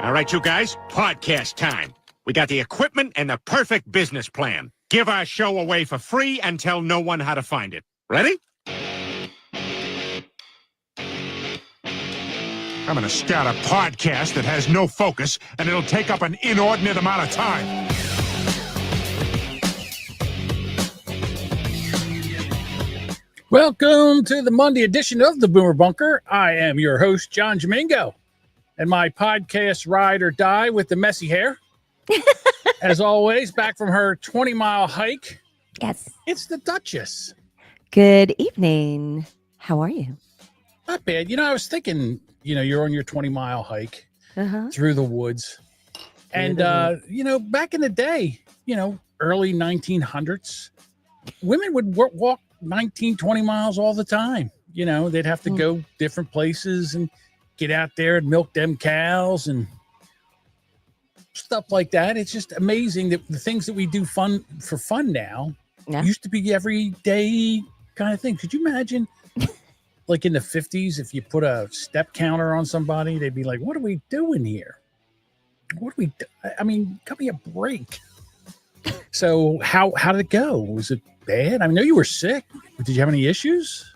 All right, you guys, podcast time. We got the equipment and the perfect business plan. Give our show away for free and tell no one how to find it. Ready? I'm going to start a podcast that has no focus, and it'll take up an inordinate amount of time. Welcome to the Monday edition of the Boomer Bunker. I am your host, John Jamingo, and my podcast ride or die with the messy hair. As always, back from her 20-mile hike. Yes. It's the Duchess. Good evening. How are you? Not bad. You know, I was thinking, you're on your 20-mile hike through the woods. And, back in the day, early 1900s, women would walk 19, 20 miles all the time. They'd have to go different places and get out there and milk them cows and stuff like that. It's just amazing that the things that we do for fun now used to be everyday kind of thing. Could you imagine, like in the 50s, if you put a step counter on somebody, they'd be like, what are we doing here? What do we do? I mean, cut me a break. So how did it go? Was it bad? I know you were sick. Did you have any issues?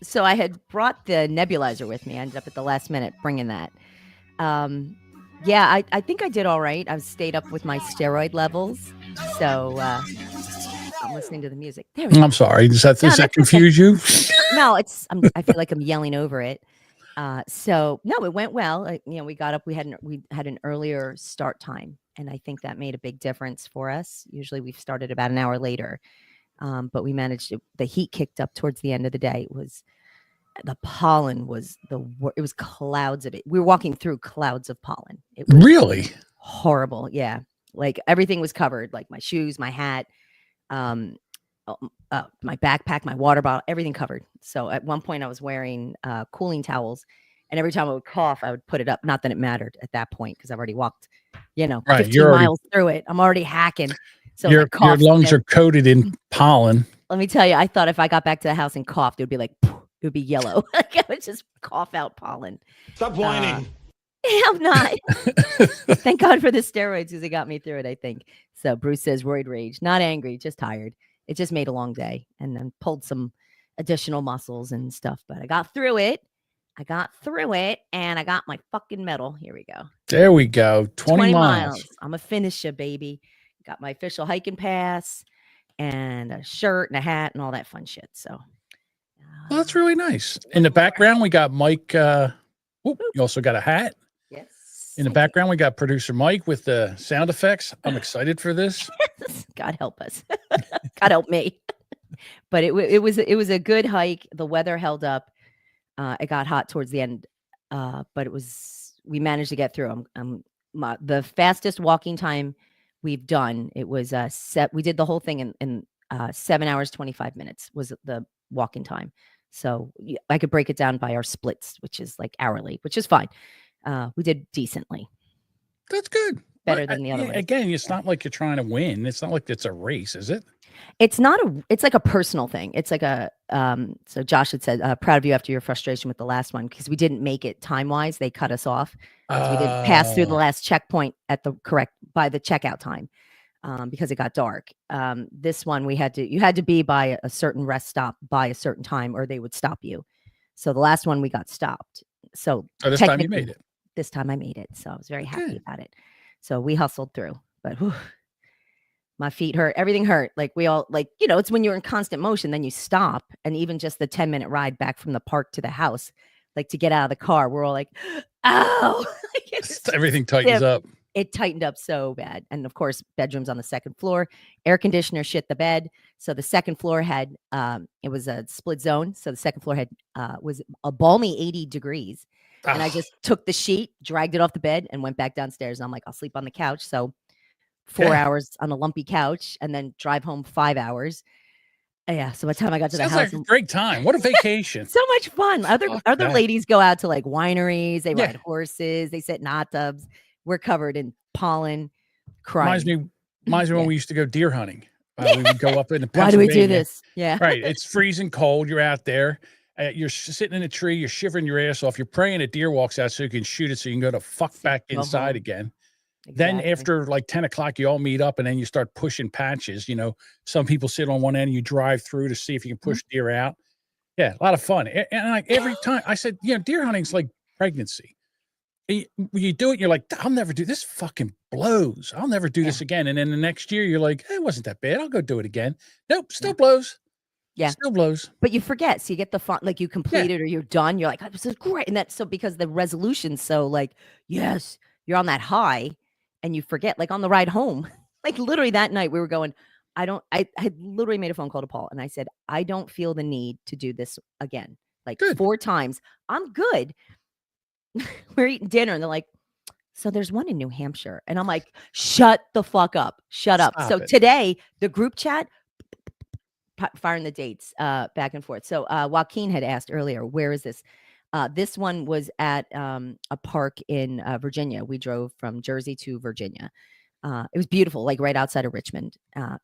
So I had brought the nebulizer with me. I ended up at the last minute bringing that. I think I did all right. I stayed up with my steroid levels. So I'm listening to the music. There we go. I'm sorry. Does that confuse you? No, I feel like I'm yelling over it. So no, it went well. We got up. We had an earlier start time, and I think that made a big difference for us. Usually we've started about an hour later, but we managed to. The heat kicked up towards the end of the day. The pollen was it was clouds of it. We were walking through clouds of pollen. It was really horrible. Yeah, like everything was covered, like my shoes, my hat, my backpack, my water bottle, everything covered. So at one point I was wearing cooling towels, and every time I would cough, I would put it up. Not that it mattered at that point because I've already walked, 15 miles through it. I'm already hacking. So your lungs are coated in pollen. Let me tell you, I thought if I got back to the house and coughed, it would be like, it would be yellow. Like I would just cough out pollen. Stop whining. I'm not. Thank God for the steroids because it got me through it, I think. So Bruce says roid rage, not angry, just tired. It just made a long day and then pulled some additional muscles and stuff. But I got through it. And I got my fucking medal. Here we go. There we go. 20 miles. I'm a finisher, baby. Got my official hiking pass and a shirt and a hat and all that fun shit. So well, that's really nice. In the background, we got Mike. You also got a hat. Yes. In the background, we got producer Mike with the sound effects. I'm excited for this. God help us. God help me. But it was a good hike. The weather held up. It got hot towards the end, but we managed to get through. The fastest walking time we've done. It was we did the whole thing in 7 hours 25 minutes was the walking time. So I could break it down by our splits, which is like hourly, which is fine. We did decently. That's good. Better than the other way. Again, it's not like you're trying to win. It's not like it's a race, is it? It's like a personal thing. It's like so Josh had said, proud of you after your frustration with the last one, because we didn't make it time-wise. They cut us off. So we didn't pass through the last checkpoint by the checkout time. Because it got dark. This one you had to be by a certain rest stop by a certain time or they would stop you. So the last one we got stopped. So this time you made it. This time I made it. So I was very happy about it. So we hustled through, but my feet hurt. Everything hurt. Like we all it's when you're in constant motion, then you stop. And even just the 10-minute ride back from the park to the house, like to get out of the car, we're all like, ow. Everything tightens up. It tightened up so bad. And of course, bedrooms on the second floor, air conditioner shit the bed. So the second floor had, it was a split zone. So the second floor had, was a balmy 80 degrees. And I just took the sheet, dragged it off the bed and went back downstairs. And I'm like, I'll sleep on the couch. So 4 hours on a lumpy couch and then drive home 5 hours. Yeah. So by the time I got to the house, like a great time. What a vacation. So much fun. Other ladies go out to like wineries. They ride horses. They sit in hot tubs. We're covered in pollen. Crying. Reminds me when we used to go deer hunting. We would go up in the Why do we do this? Yeah. Right. It's freezing cold. You're out there You're sitting in a tree, you're shivering your ass off. You're praying a deer walks out so you can shoot it so you can go to fuck back inside again. Then after like 10 o'clock, you all meet up and then you start pushing patches. You know, some people sit on one end and you drive through to see if you can push deer out. Yeah, a lot of fun. And like every time I said, you know, deer hunting's like pregnancy. You do it, you're like, I'll never do this. Fucking blows. I'll never do this again. And then the next year, you're like, it wasn't that bad. I'll go do it again. Nope, still blows. Yeah, still blows. But you forget, so you get the fun, like you complete it or you're done. You're like, oh, this is great, and that's so because the resolution's so like, yes, you're on that high, and you forget. Like on the ride home, like literally that night, we were going. I had literally made a phone call to Paul, and I said, I don't feel the need to do this again. Like 4 times, I'm good. We're eating dinner, and they're like, so there's one in New Hampshire, and I'm like, shut the fuck up, shut up. So today, the group chat. Firing the dates back and forth. So Joaquin had asked earlier, where is this? This one was at a park in Virginia. We drove from Jersey to Virginia. It was beautiful, like right outside of Richmond.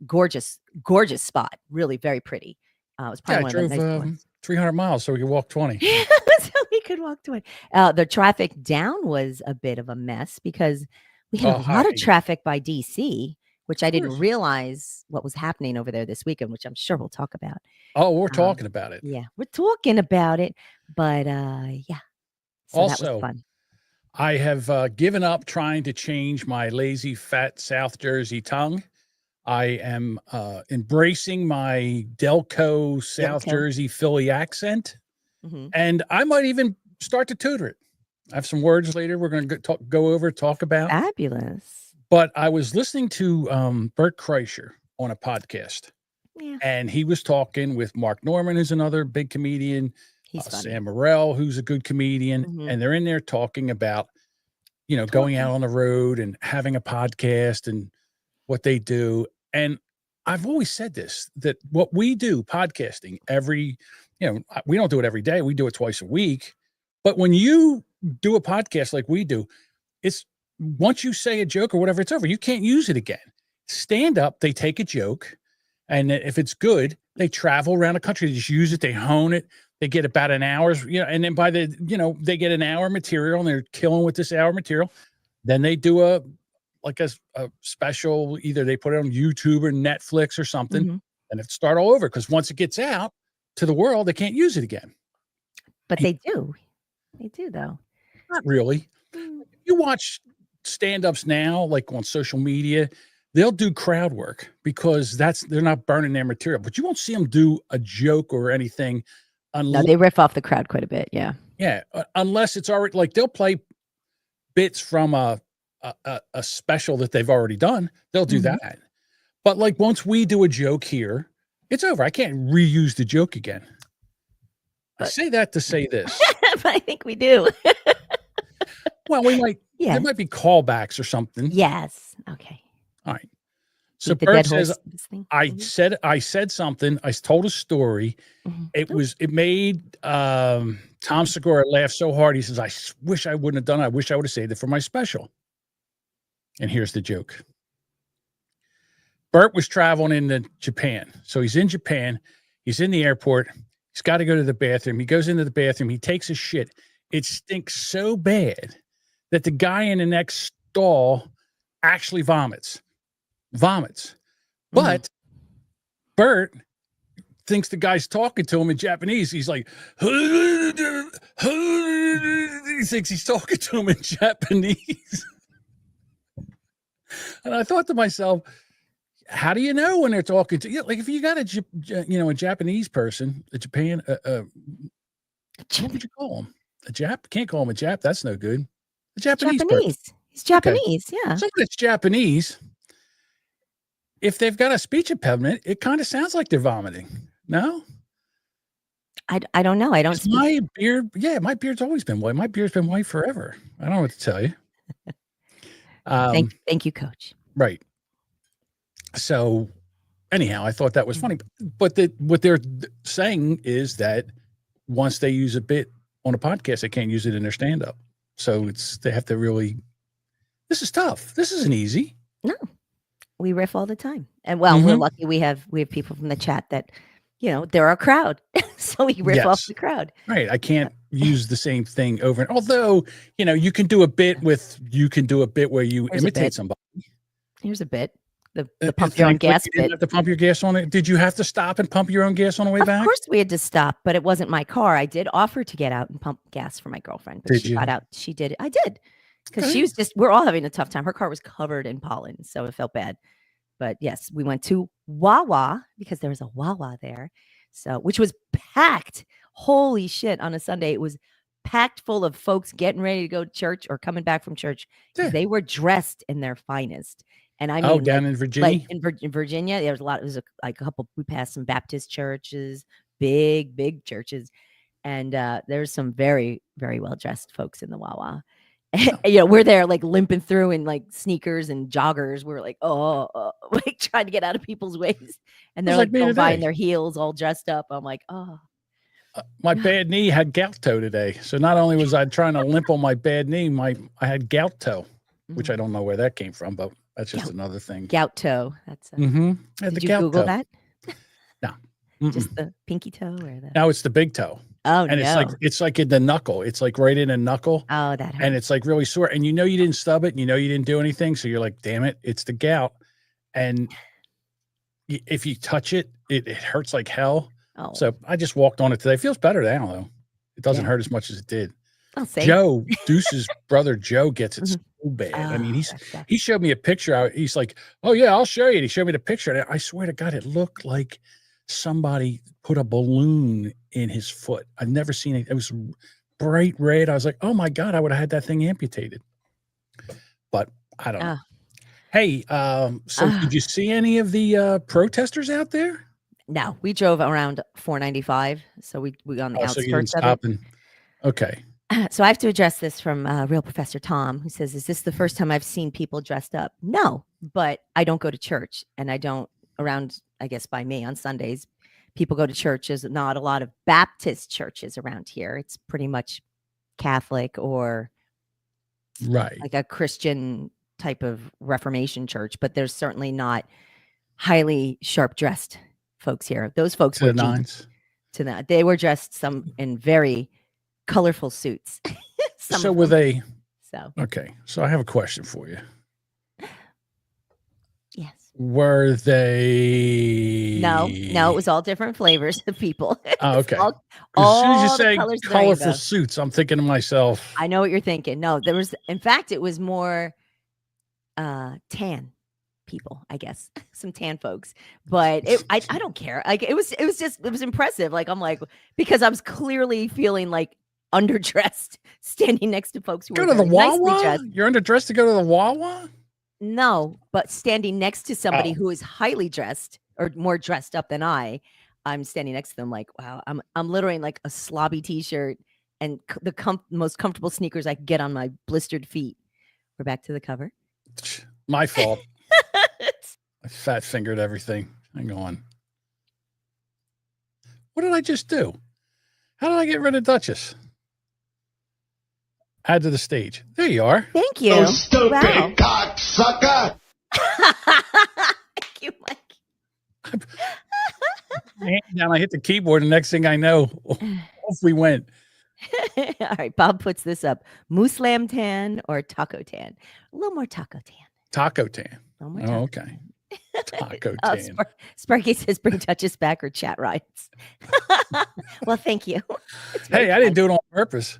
Gorgeous, gorgeous spot. Really very pretty. It was probably one of the nice ones. 300 miles so we could walk 20. So we could walk 20. The traffic down was a bit of a mess because we had a lot of traffic by DC, which I didn't realize what was happening over there this weekend, which I'm sure we'll talk about. Oh, we're talking about it. Yeah, we're talking about it. But yeah. So also, that was fun. I have given up trying to change my lazy, fat South Jersey tongue. I am embracing my Delco, South Jersey, Philly accent. And I might even start to tutor it. I have some words later we're going to go over, talk about. Fabulous. But I was listening to Bert Kreischer on a podcast, and he was talking with Mark Norman, who's another big comedian, Sam Morrell, who's a good comedian, and they're in there talking about, you know, going out on the road and having a podcast and what they do. And I've always said this, that what we do, podcasting, we don't do it every day. We do it twice a week. But when you do a podcast like we do, it's once you say a joke or whatever, it's over. You can't use it again. Stand up, they take a joke, and if it's good, they travel around the country. They just use it, they hone it, they get about an hour's, and then by the, they get an hour material and they're killing with this hour material. Then they do a special, either they put it on YouTube or Netflix or something, and it start all over because once it gets out to the world, they can't use it again. But they do. They do, though. Not really. You watch stand-ups now, like on social media, they'll do crowd work because they're not burning their material, but you won't see them do a joke or anything. No, they riff off the crowd quite a bit. Yeah. Yeah. Unless it's already like they'll play bits from a special that they've already done. They'll do that. But like once we do a joke here, it's over. I can't reuse the joke again. I say that to say this. But I think we do. Well, we might. Yeah. There might be callbacks or something. Yes. Okay. All right. So Bert says, I said something. I told a story. It made Tom Segura laugh so hard. He says, I wish I wouldn't have done it. I wish I would have saved it for my special. And here's the joke. Bert was traveling into Japan. So he's in Japan. He's in the airport. He's got to go to the bathroom. He goes into the bathroom. He takes a shit. It stinks so bad that the guy in the next stall actually vomits. But Bert thinks the guy's talking to him in Japanese. He's like, he thinks he's talking to him in Japanese. And I thought to myself, how do you know when they're talking to you? Like if you got a Japanese person, what would you call him? A Jap? Can't call him a Jap. That's no good. A Japanese. He's Japanese. Okay. Yeah. Someone that's Japanese. If they've got a speech impediment, it kind of sounds like they're vomiting. No? I don't know. I don't. My beard. Yeah, my beard's always been white. My beard's been white forever. I don't know what to tell you. Thank you, Coach. Right. So anyhow, I thought that was funny. But what they're saying is that once they use a bit on a podcast, they can't use it in their stand-up. So they have to really, this is tough. This isn't easy. No, we riff all the time. And we're lucky we have people from the chat that they're our crowd. So we riff off the crowd. Right. I can't use the same thing over. Although, you can do a bit where you imitate somebody. Here's a bit. The pump your own gas you bit. didn't have to pump your gas on it. Did you have to stop and pump your own gas on the way back? Of course we had to stop, but it wasn't my car. I did offer to get out and pump gas for my girlfriend, but she got out. She did. I did. Because she was we're all having a tough time. Her car was covered in pollen, so it felt bad. But yes, we went to Wawa because there was a Wawa there. So, which was packed. Holy shit. On a Sunday, it was packed full of folks getting ready to go to church or coming back from church. They were dressed in their finest. And I mean, down in Virginia, in Virginia, there was a lot. It was a couple. We passed some Baptist churches, big churches, and there's some very, very well dressed folks in the Wawa. We're there like limping through in like sneakers and joggers. We're like, like trying to get out of people's ways, and they're like going by in their heels, all dressed up. I'm like, my bad knee had gout toe today. So not only was I trying to limp on my bad knee, I had gout toe, which I don't know where that came from, but that's just another thing. Gout toe. That's did you Google that? No. Just the pinky toe or the? No, it's the big toe. Oh, and it's like in the knuckle. It's like right in a knuckle. Oh, that hurts. And it's like really sore. And you didn't stub it. And you didn't do anything. So you're like, damn it, it's the gout. And if you touch it, it hurts like hell. Oh. So I just walked on it today. It feels better now, though. It doesn't hurt as much as it did. I'll say. Joe, Deuce's brother Joe gets it so bad. I mean, he showed me a picture. He's like, oh, yeah, I'll show you. And he showed me the picture. And I swear to God, it looked like somebody put a balloon in his foot. I've never seen it. It was bright red. I was like, oh, my God, I would have had that thing amputated. But I don't know. Hey, so did you see any of the protesters out there? No, we drove around 495. So we on the outskirts of it. Okay. So I have to address this from Real Professor Tom, who says, is this the first time I've seen people dressed up? No, but I don't go to church, and I don't around, I guess, by me on Sundays. People go to churches, not a lot of Baptist churches around here. It's pretty much Catholic or like a Christian type of Reformation church, but there's certainly not highly sharp dressed folks here. Those folks were to that. They were dressed some in very colorful suits. So were they? So okay. So I have a question for you. Yes. Were they? No. It was all different flavors of people. Oh, okay. all as soon as you say colorful suits, I'm thinking to myself. I know what you're thinking. No, there was. In fact, it was more tan people, I guess, some tan folks. But I don't care. Like it was impressive. Like I'm like, because I was clearly feeling like underdressed standing next to folks who go to the Wawa. You're underdressed to go to the Wawa? No, but standing next to somebody who is highly dressed or more dressed up than I'm standing next to them like, wow, I'm literally in like a slobby t-shirt and the most comfortable sneakers I could get on my blistered feet. We're back to the cover. My fault. I fat fingered everything. Hang on. What did I just do? How did I get rid of Duchess? Add to the stage. There you are. Thank you. Oh, stupid cocksucker. Thank you, Mike. I hit the keyboard, and next thing I know, off we went. All right, Bob puts this up. Moose lamb tan or taco tan? A little more taco tan. Taco tan. Oh, okay. Taco tan. Sparky says bring Duchess back or chat rides. Well, thank you. Hey, I didn't do it on purpose.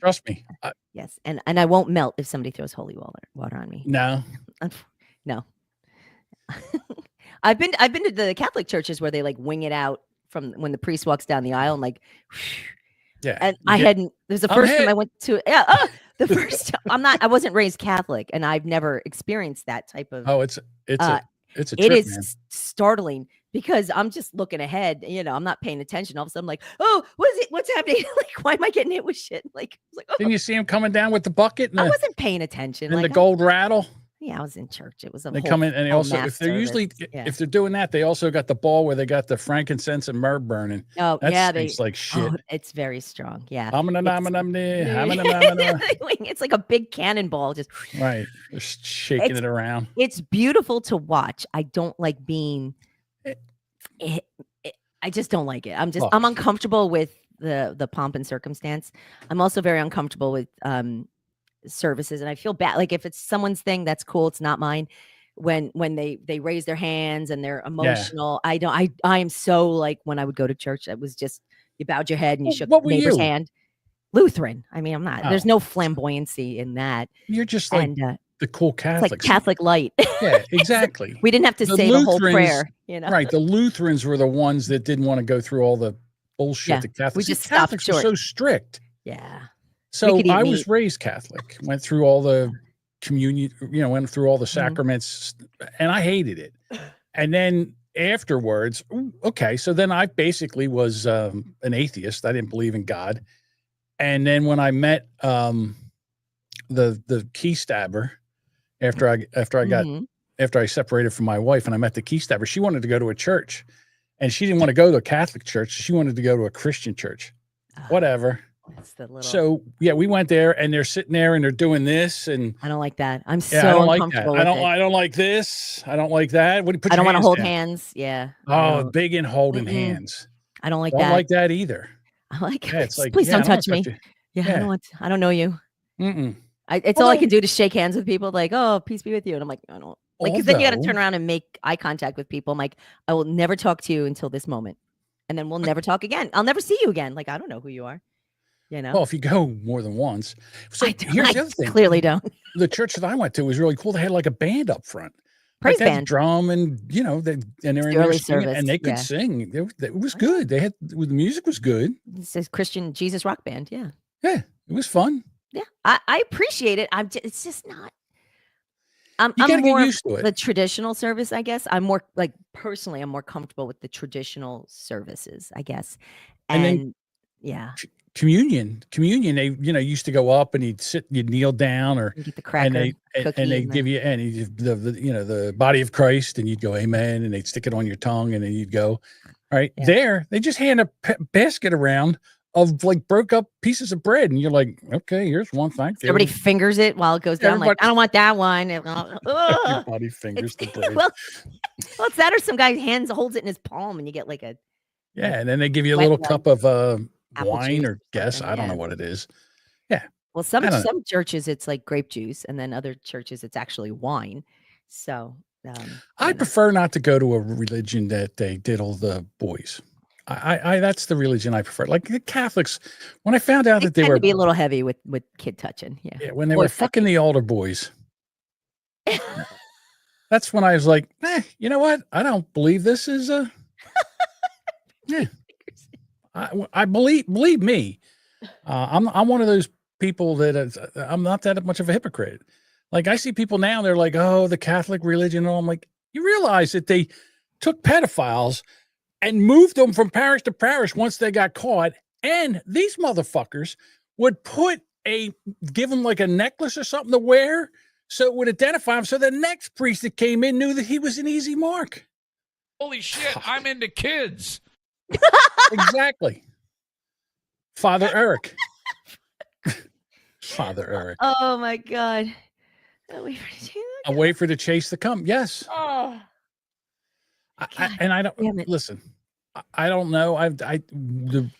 Trust me. Yes, and I won't melt if somebody throws holy water on me. No. No. I've been to the Catholic churches where they like wing it out from when the priest walks down the aisle and like yeah. And I hadn't there's the first time I went to the first time I wasn't raised Catholic and I've never experienced that type of it's a trip, it is man. startling because I'm just looking ahead, I'm not paying attention. All of a sudden I'm like, oh, what's happening? Like, why am I getting hit with shit? Like, Didn't you see him coming down with the bucket? I wasn't paying attention. And the gold rattle. Yeah, I was in church. It was a they come in and they also if they're usually if they're doing that, they also got the ball where they got the frankincense and myrrh burning. Oh, that stinks like shit. It's very strong. Yeah. It's like a big cannonball just right. Just shaking it around. It's beautiful to watch. I don't like being I just don't like it. I'm uncomfortable with the pomp and circumstance. I'm also very uncomfortable with services, and I feel bad. Like if it's someone's thing, that's cool. It's not mine. When they raise their hands and they're emotional, I am so like when I would go to church, it was just you bowed your head and you shook the neighbor's hand. Lutheran. I mean, I'm not. There's no flamboyancy in that. You're just like the cool Catholics. Like Catholic light. Yeah, exactly. We didn't have to say the whole prayer. Right. The Lutherans were the ones that didn't want to go through all the bullshit. The Catholics. We just Catholics were so strict. Yeah. So I was raised Catholic. Went through all the communion. Went through all the sacraments, and I hated it. And then afterwards, okay. So then I basically was an atheist. I didn't believe in God. And then when I met the key stabber after I separated from my wife and I met the key stabber, she wanted to go to a church, and she didn't want to go to a Catholic church. She wanted to go to a Christian church. Whatever. That's the little... So yeah, we went there, and they're sitting there and they're doing this, and I don't like that. I'm so uncomfortable with it. I don't like this. I don't like that. What do you put? I don't want to hold hands. Yeah. Oh, big and holding hands. I don't like that. I don't like that either. I like it. It's like, please don't touch me. Yeah, I don't know you. It's all I can do to shake hands with people. Like, oh, peace be with you. And I'm like, I don't like, because then you got to turn around and make eye contact with people. I'm like, I will never talk to you until this moment, and then we'll never talk again. I'll never see you again. Like, I don't know who you are. Well, if you go more than once. So here's the other thing. Clearly don't. The church that I went to was really cool. They had like a band up front. Praise band, drum, and they were in there singing, and they could sing. It was good. The music was good. It's a Christian Jesus rock band. Yeah, it was fun. Yeah, I appreciate it. It's just not. I'm more used to it. The traditional service, I guess. I'm more like personally, I'm more comfortable with the traditional services, I guess. And then, communion. They used to go up and you'd kneel down, or you get the cracker, and they give you the body of Christ, and you'd go amen, and they'd stick it on your tongue, and then you'd go. All right, there they just hand a basket around of like broke up pieces of bread, and you're like, okay, here's one, thank you. Everybody fingers it while it goes down. Like, I don't want that one. Everybody fingers the bread. Well, it's that, or some guy holds it in his palm, and you get like a and then they give you a little cup of wine or I don't know what it is. Yeah. Well, some churches it's like grape juice, and then other churches it's actually wine. So I prefer not to go to a religion that they diddle the boys. I that's the religion I prefer. Like the Catholics, when I found out that they were to be a little heavy with kid touching. Yeah. When they were fucking the altar boys. That's when I was like, you know what? I don't believe this is I believe me. I'm one of those people that I'm not that much of a hypocrite. Like I see people now, they're like, oh, the Catholic religion. And I'm like, you realize that they took pedophiles and moved them from parish to parish once they got caught. And these motherfuckers would give them like a necklace or something to wear so it would identify him. So the next priest that came in knew that he was an easy mark. Holy shit, I'm into kids. Exactly. Father Eric. Father Eric. Oh my God. A way for to chase the cum. Yes. Oh. I don't listen. I don't know. The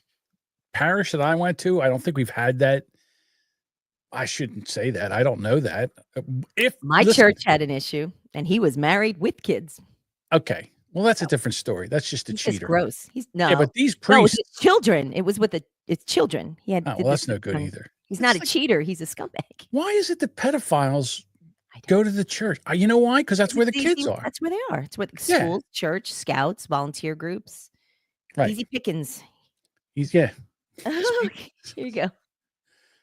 parish that I went to, I don't think we've had that. I shouldn't say that. I don't know that. If my church had an issue and he was married with kids. Okay. Well, that's a different story. That's just a cheater. Just gross. Yeah, but these priests, it's children. It was with it's children. He had. Oh, well, that's no good either. He's not a cheater. He's a scumbag. Why is it that pedophiles go to the church? You know why? Because that's where the kids are. That's where they are. It's where the schools, church, scouts, volunteer groups. Right. Easy pickings. Here you go.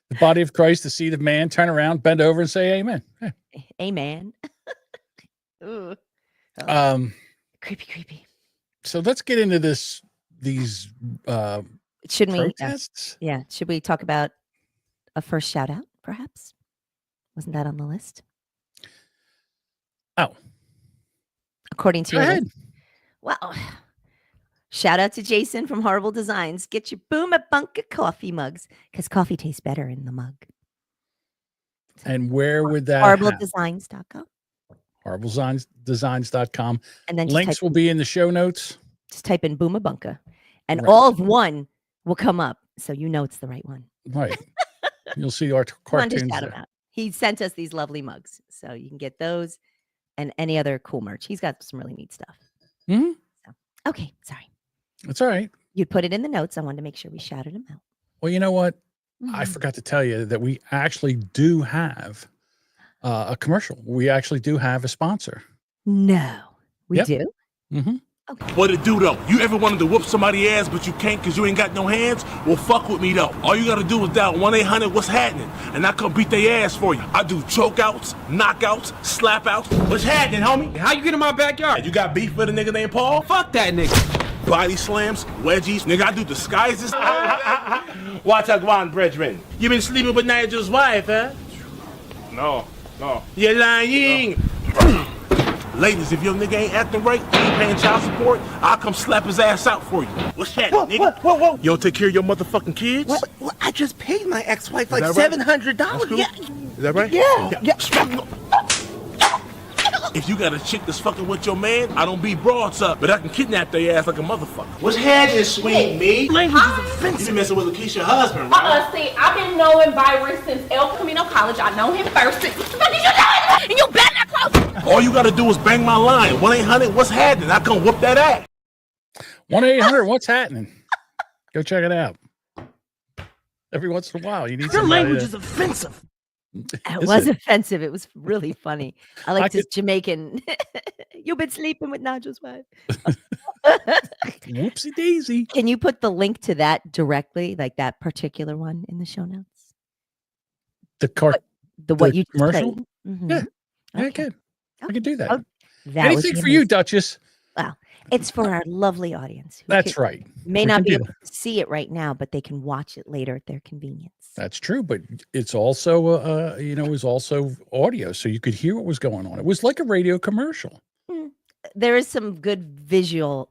The body of Christ, the seed of man. Turn around, bend over, and say amen. Yeah. Amen. Ooh. Creepy. So let's get into these shouldn't protests? Yeah. Should we talk about a first shout out, perhaps? Wasn't that on the list? Oh. According to Go ahead. Well, shout out to Jason from Horrible Designs. Get your Boomer Bunker coffee mugs, because coffee tastes better in the mug. And where would that HorribleDesigns.com. HorribleDesigns.com. And then links will be in the show notes. Just type in Boomer Bunker. and Right. all of one will come up, so you know it's the right one. Right. You'll see our Come on, just cartoons shout him there. out. He sent us these lovely mugs, so you can get those and any other cool merch. He's got some really neat stuff. Mhm. So, okay, sorry. That's all right. You put it in the notes. I wanted to make sure we shouted him out. Well, you know what? I Mhm. forgot to tell you that we actually do have a commercial. We actually do have a sponsor. No, we Yep. do. Mm-hmm. Okay. What it do though? You ever wanted to whoop somebody's ass but you can't because you ain't got no hands? Well, fuck with me though. All you gotta do is dial 1-800-WHAT's happening, and I come beat their ass for you. I do chokeouts, knockouts, slapouts. What's happening, homie? How you get in my backyard? You got beef with a nigga named Paul? Fuck that nigga. Body slams, wedgies, nigga, I do disguises. Watch out, one brethren. You been sleeping with Nigel's wife, huh? No. You're lying. Ladies, if your nigga ain't acting right, ain't paying child support, I'll come slap his ass out for you. What's happening, nigga? Whoa. You don't take care of your motherfucking kids? Well, I just paid my ex-wife like Is that right? $700. That's cool. Yeah. Is that right? Yeah. If you got a chick that's fucking with your man, I don't beat broads up, but I can kidnap their ass like a motherfucker. What's happening, sweet me? Language is offensive. You been messing with Lakeisha's husband, right? See, I've been knowing Byron since El Camino College. I know him first. But did you know him? And you better not close. All you gotta do is bang my line. 1-800-WHAT's happening? I come whoop that ass. 1-800-WHAT's happening? Go check it out. Every once in a while, you need Your somebody language to- is offensive. It Is was it? offensive. It was really funny. I like I this Jamaican. You've been sleeping with Nigel's wife. Whoopsie daisy. Can you put the link to that directly, like that particular one, in the show notes? The car. What The you just commercial? played? Mhm. Yeah, I Okay. can. I can do that. Oh, that would Anything be for you, amazing. Duchess. It's for our lovely audience. Who That's right. May We not can be do able to see it right now, but they can watch it later at their convenience. That's true, but it's also, is also audio, so you could hear what was going on. It was like a radio commercial. There is some good visual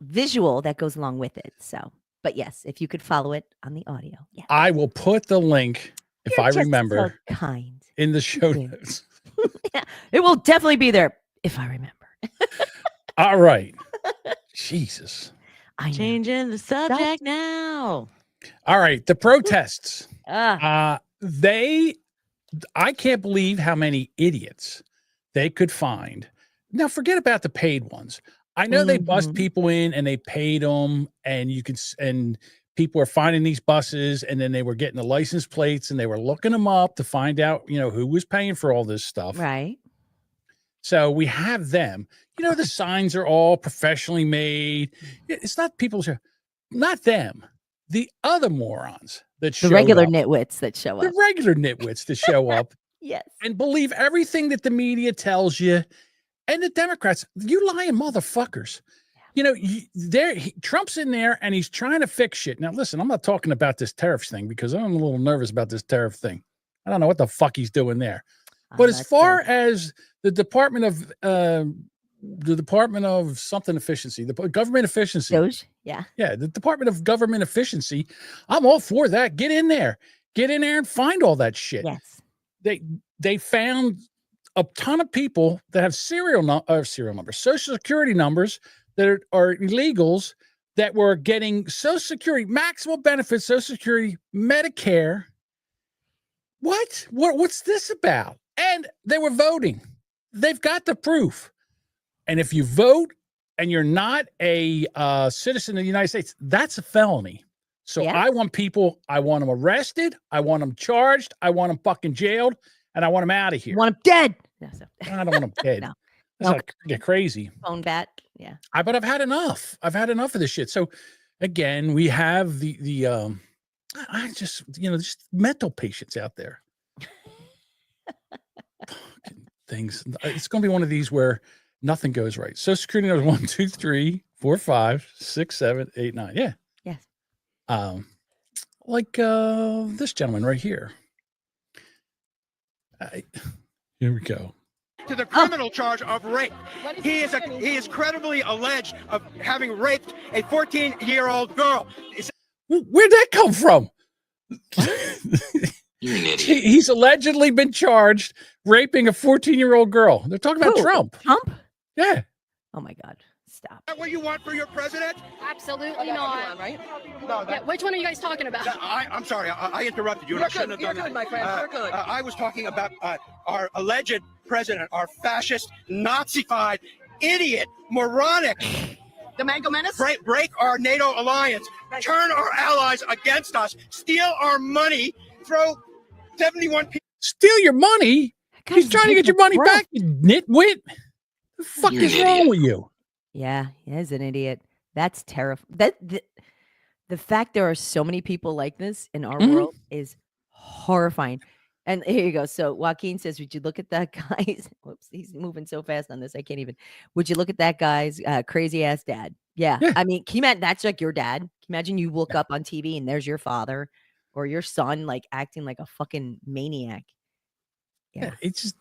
that goes along with it. So, but yes, if you could follow it on the audio, yeah. I will put the link, if You're I just remember, so kind. in the show Yeah. notes. Yeah, it will definitely be there if I remember. All right. Jesus. I know. Changing the subject now. All right. The protests. Ah, I can't believe how many idiots they could find. Now, forget about the paid ones. I know they bust Mhm. people in and they paid them, and and people are finding these buses, and then they were getting the license plates and they were looking them up to find out, who was paying for all this stuff. right. So we have them. The signs are all professionally made. It's not not them. The other morons that The show regular up. nitwits that show The up. regular nitwits that show up Yes. and believe everything that the media tells you. And the Democrats, you lying motherfuckers. Trump's in there and he's trying to fix shit. Now, listen, I'm not talking about this tariffs thing because I'm a little nervous about this tariff thing. I don't know what the fuck he's doing there. But as that's far good. as the Department of something efficiency, the government efficiency, Doge, yeah. the Department of Government Efficiency, I'm all for that. Get in there and find all that shit. Yes. They found a ton of people that have serial numbers, Social Security numbers that are illegals that were getting Social Security, maximal benefits, Social Security, Medicare. What's this about? And they were voting. They've got the proof. And if you vote and you're not a citizen of the United States, that's a felony. So Yeah. I want them arrested. I want them charged. I want them fucking jailed. And I want them out of here. You want him dead. No, so. I don't want them dead. No. That's not get crazy. Phone bat. Yeah. But I've had enough. I've had enough of this shit. So again, we have just mental patients out there. Fucking things. It's going to be one of these where nothing goes right. Social Security number 1, 2, 3, 4, 5, 6, 7, 8, 9. Yeah. Yes. Like this gentleman right here. Here we go. To the criminal charge of rape. He is credibly alleged of having raped a 14-year-old girl. Where'd that come from? You're an idiot. He's allegedly been charged raping a 14-year-old girl. They're talking about Who? Trump. Trump? Yeah. Oh my God. Stop. Is that what you want for your president? Absolutely not. Right? No, Which one are you guys talking about? I'm sorry. I interrupted you. I shouldn't have done that. my friend. You're good. I was talking about our alleged president, our fascist, Nazified, idiot, moronic. The Mango Menace? Break our NATO alliance, turn our allies against us, steal our money, throw 71 people. Steal your money? He's trying to get your money back, you nitwit. The fuck is wrong with you? Yeah, he's an idiot. That's terrifying. The fact there are so many people like this in our world is horrifying. And here you go. So Joaquin says, would you look at that guy's, whoops, he's moving so fast on this. I can't even, would you look at that guy's crazy ass dad? Yeah. I mean, can you imagine that's like your dad? Can you imagine you look up on TV and there's your father or your son, like acting like a fucking maniac. Yeah. It's just,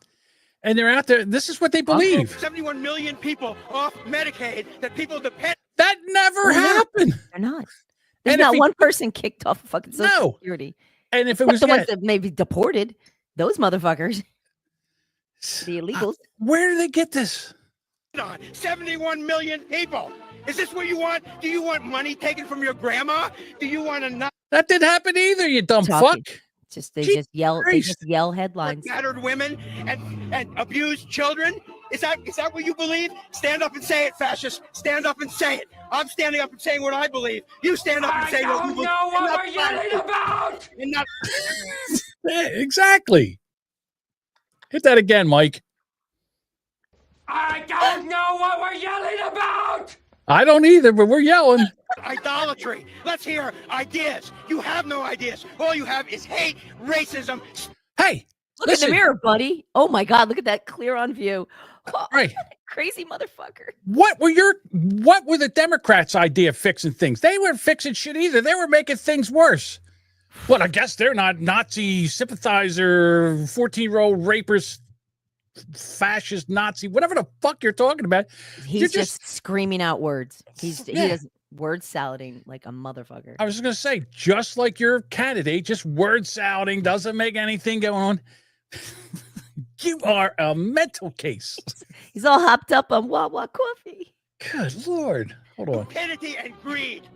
and they're out there. This is what they believe. 71 million people off Medicaid that people depend. That never happened. They're not. There's not one person kicked off fucking Social Security. And if it was the ones that maybe deported, those motherfuckers, the illegals. Where do they get this? 71 million people. Is this what you want? Do you want money taken from your grandma? Do you want to? That didn't happen either. You dumb fuck. They just yell. They just yell headlines. Battered women and abused children. Is that what you believe? Stand up and say it, fascist. Stand up and say it. I'm standing up and saying what I believe. You stand up and say what you believe. I don't know what we're yelling about. Yeah, exactly. Hit that again, Mike. I don't know what we're yelling about. I don't either, but we're yelling. Idolatry. Let's hear ideas. You have no ideas. All you have is hate, racism. Hey, look in the mirror, buddy. Oh my God, look at that clear on view. Oh, right. Crazy motherfucker. What were the Democrats' idea of fixing things? They weren't fixing shit either. They were making things worse. Well, I guess they're not Nazi sympathizer, 14-year-old rapist, fascist Nazi, whatever the fuck you're talking about. He's just screaming out words. He does word salading like a motherfucker. I was just going to say, just like your candidate, just word salading doesn't make anything go on. You are a mental case. He's all hopped up on Wawa coffee. Good Lord. Hold on. Stupidity and greed.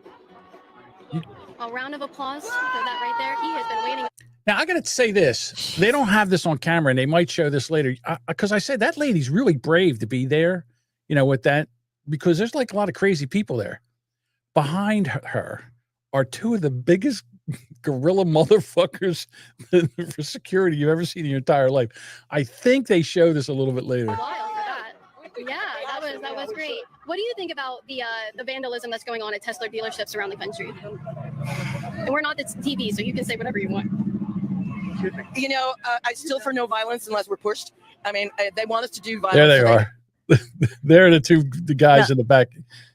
A round of applause for that right there. He has been waiting. Now, I got to say this. They don't have this on camera, and they might show this later. Because I said that lady's really brave to be there, with that. Because there's like a lot of crazy people there. Behind her are two of the biggest gorilla motherfuckers for security you've ever seen in your entire life. I think they show this a little bit later. Yeah, that was great. What do you think about the vandalism that's going on at Tesla dealerships around the country? And we're not the TV, so you can say whatever you want. I still for no violence unless we're pushed. I mean, they want us to do violence. There they are. They're the guys in the back.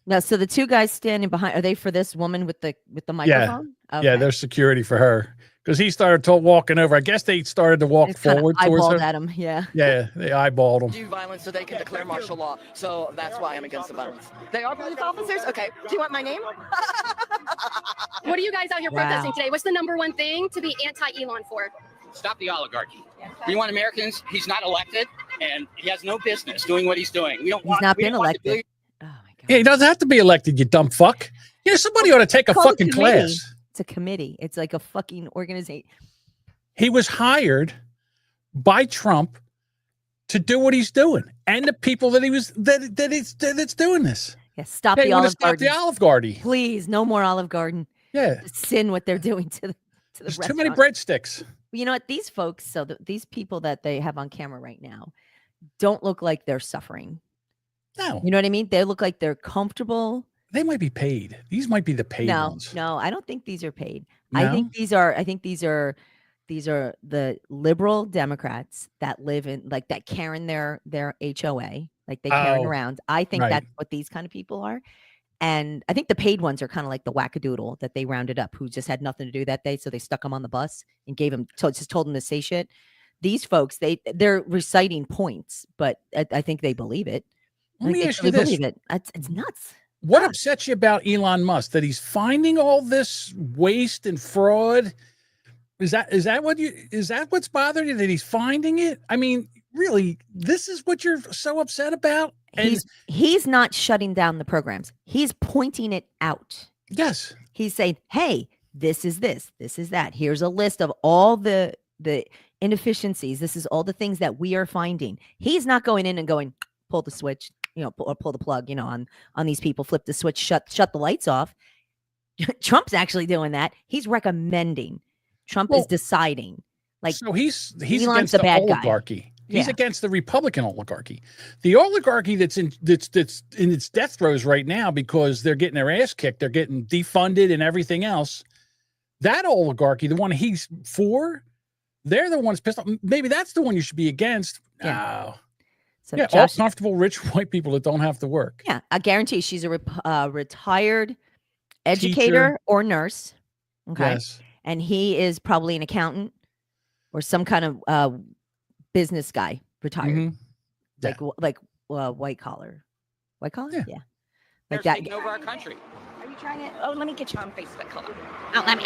No, so the two guys standing behind, are they for this woman with the microphone? Yeah, okay. Yeah, they're security for her. Because he started walking over. I guess they started to walk forward towards her. At him, yeah. Yeah, they eyeballed him. Do violence so they can declare martial law. So that's why I'm against the violence. They are police officers? Okay. Do you want my name? What are you guys out here protesting today? What's the number one thing to be anti-Elon for? Stop the oligarchy. We want Americans. He's not elected, and he has no business doing what he's doing. He's not been elected. Oh my God. Yeah, he doesn't have to be elected, you dumb fuck. Somebody ought to take a fucking class. It's a committee. It's like a fucking organization. He was hired by Trump to do what he's doing, and the people that that's doing this. Yeah, stop the Olive Garden. Stop the Olive Garden. Please, no more Olive Garden. Yeah, sin what they're doing to the There's restaurant. Too many breadsticks. You know what? These folks, these people that they have on camera right now, don't look like they're suffering. No, you know what I mean. They look like they're comfortable. They might be paid. These might be the paid ones. No, I don't think these are paid. No? I think these are the liberal Democrats that live in that carrying their HOA, like they carrying around. I think that's what these kind of people are. And I think the paid ones are kind of like the wackadoodle that they rounded up who just had nothing to do that day. So they stuck them on the bus and just told them to say shit. These folks, they're reciting points, but I think they believe it. Let me ask you this. It's nuts. What upsets you about Elon Musk? That he's finding all this waste and fraud? Is that what's bothering you? That he's finding it? I mean, really, this is what you're so upset about? He's not shutting down the programs. He's pointing it out. Yes. He's saying, hey, this is this is that. Here's a list of all the inefficiencies. This is all the things that we are finding. He's not going in and going, pull the switch, pull the plug, on these people, flip the switch, shut the lights off. Trump's actually doing that. He's recommending. Trump is deciding. Like, so he's Elon's against the the bad oligarchy. guy. He's Yeah. against the Republican oligarchy. The oligarchy that's in its death throes right now because they're getting their ass kicked, they're getting defunded and everything else. That oligarchy, the one he's for, they're the ones pissed off. Maybe that's the one you should be against. Yeah. Oh. So Yeah, Josh, all comfortable rich white people that don't have to work. yeah, I guarantee she's a retired educator Teacher. or nurse. Okay. Yes. And he is probably an accountant or some kind of business guy, retired. Mhm. Yeah. Like white collar. White collar? Yeah. Yeah. They're Like that. taking over our country. Are you trying to? Oh, let me get you on Facebook. Hold on. Oh, let me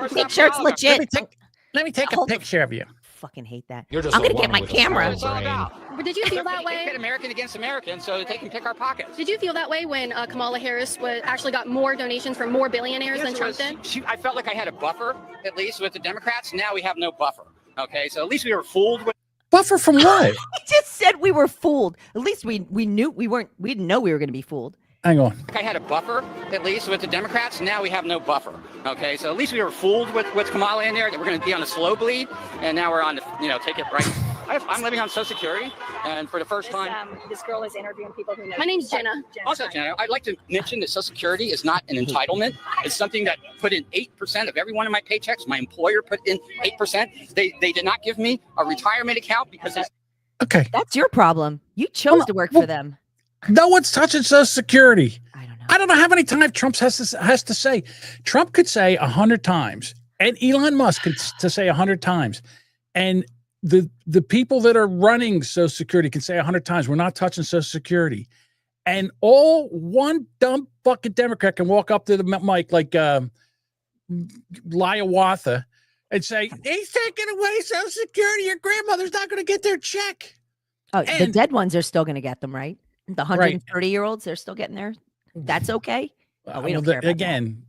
it's make not sure it's politics. legit. Let me take a Hold the- picture of you. Fucking hate that. You're just I'm a gonna get woman my with a camera. foul It's all brain. about. But did you feel that They way? pit American against American so they can pick our pockets. Did you feel that way when Kamala Harris actually got more donations from more billionaires Yes, than it Trump was- did? I felt like I had a buffer, at least with the Democrats. Now we have no buffer. Okay, so at least we were fooled with. Buffer from what? He just said we were fooled. At least we knew we didn't know we were gonna be fooled. Hang on. I had a buffer, at least with the Democrats. Now we have no buffer. Okay, so at least we were fooled with Kamala in there. That we're going to be on a slow bleed, and now we're on the, take it right. I'm living on Social Security, and for the first time. This girl is interviewing people who know. My name's Jenna. Also, Jenna, I'd like to mention that Social Security is not an entitlement. It's something that put in 8% of every one of my paychecks. My employer put in 8%. They did not give me a retirement account because it's. Okay. That's your problem. You chose to work for them. No one's touching Social Security. I don't know. I don't know how many times Trump has to say. Trump could say 100 times, and Elon Musk could to say 100 times, and the people that are running Social Security can say 100 times, we're not touching Social Security, and all one dumb fucking Democrat can walk up to the mic like Liawatha and say, he's taking away Social Security. Your grandmother's not going to get their check. Oh, the dead ones are still gonna get them, right? The 130-year-olds, they're still getting there. That's okay. We don't care about again,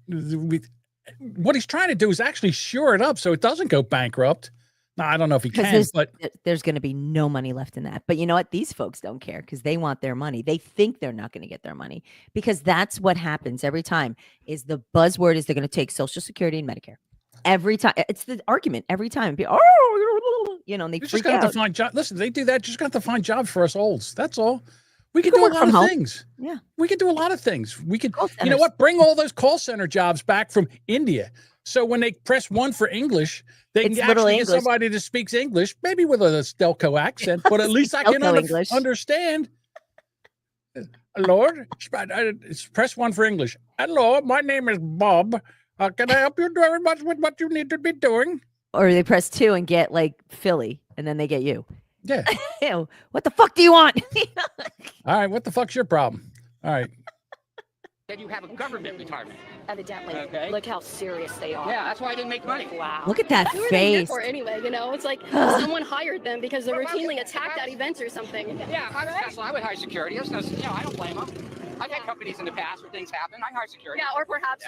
what he's trying to do is actually shore it up so it doesn't go bankrupt. Now, I don't know if he can, but there's going to be no money left in that. But you know what? These folks don't care because they want their money. They think they're not going to get their money because that's what happens every time. Is the buzzword is they're going to take Social Security and Medicare every time. It's the argument every time. And they freak out. To find job. Listen, they do that. Just got to find jobs for us olds. That's all. We can do a lot of things. Yeah. We can do a lot of things. We could, you know what? Bring all those call center jobs back from India. So when they press 1 for English, they can actually get somebody that speaks English, maybe with a Stelco accent, but at least I can understand. Lord, press 1 for English. Hello, my name is Bob. Can I help you very much with what you need to be doing? Or they press 2 and get like Philly, and then they get you. Yeah. Ew, what the fuck do you want? All right. What the fuck's your problem? All right. That you have a government retirement. Evidently. Okay. Look how serious they are. Yeah, that's why I didn't make money. Wow. Look at that Who are they here face. for anyway? It's like someone hired them because they're routinely attacked at events or something. Yeah, if I was Tesla, I would hire security. I don't blame them. I've had companies in the past where things happen. I hire security. Yeah, or perhaps.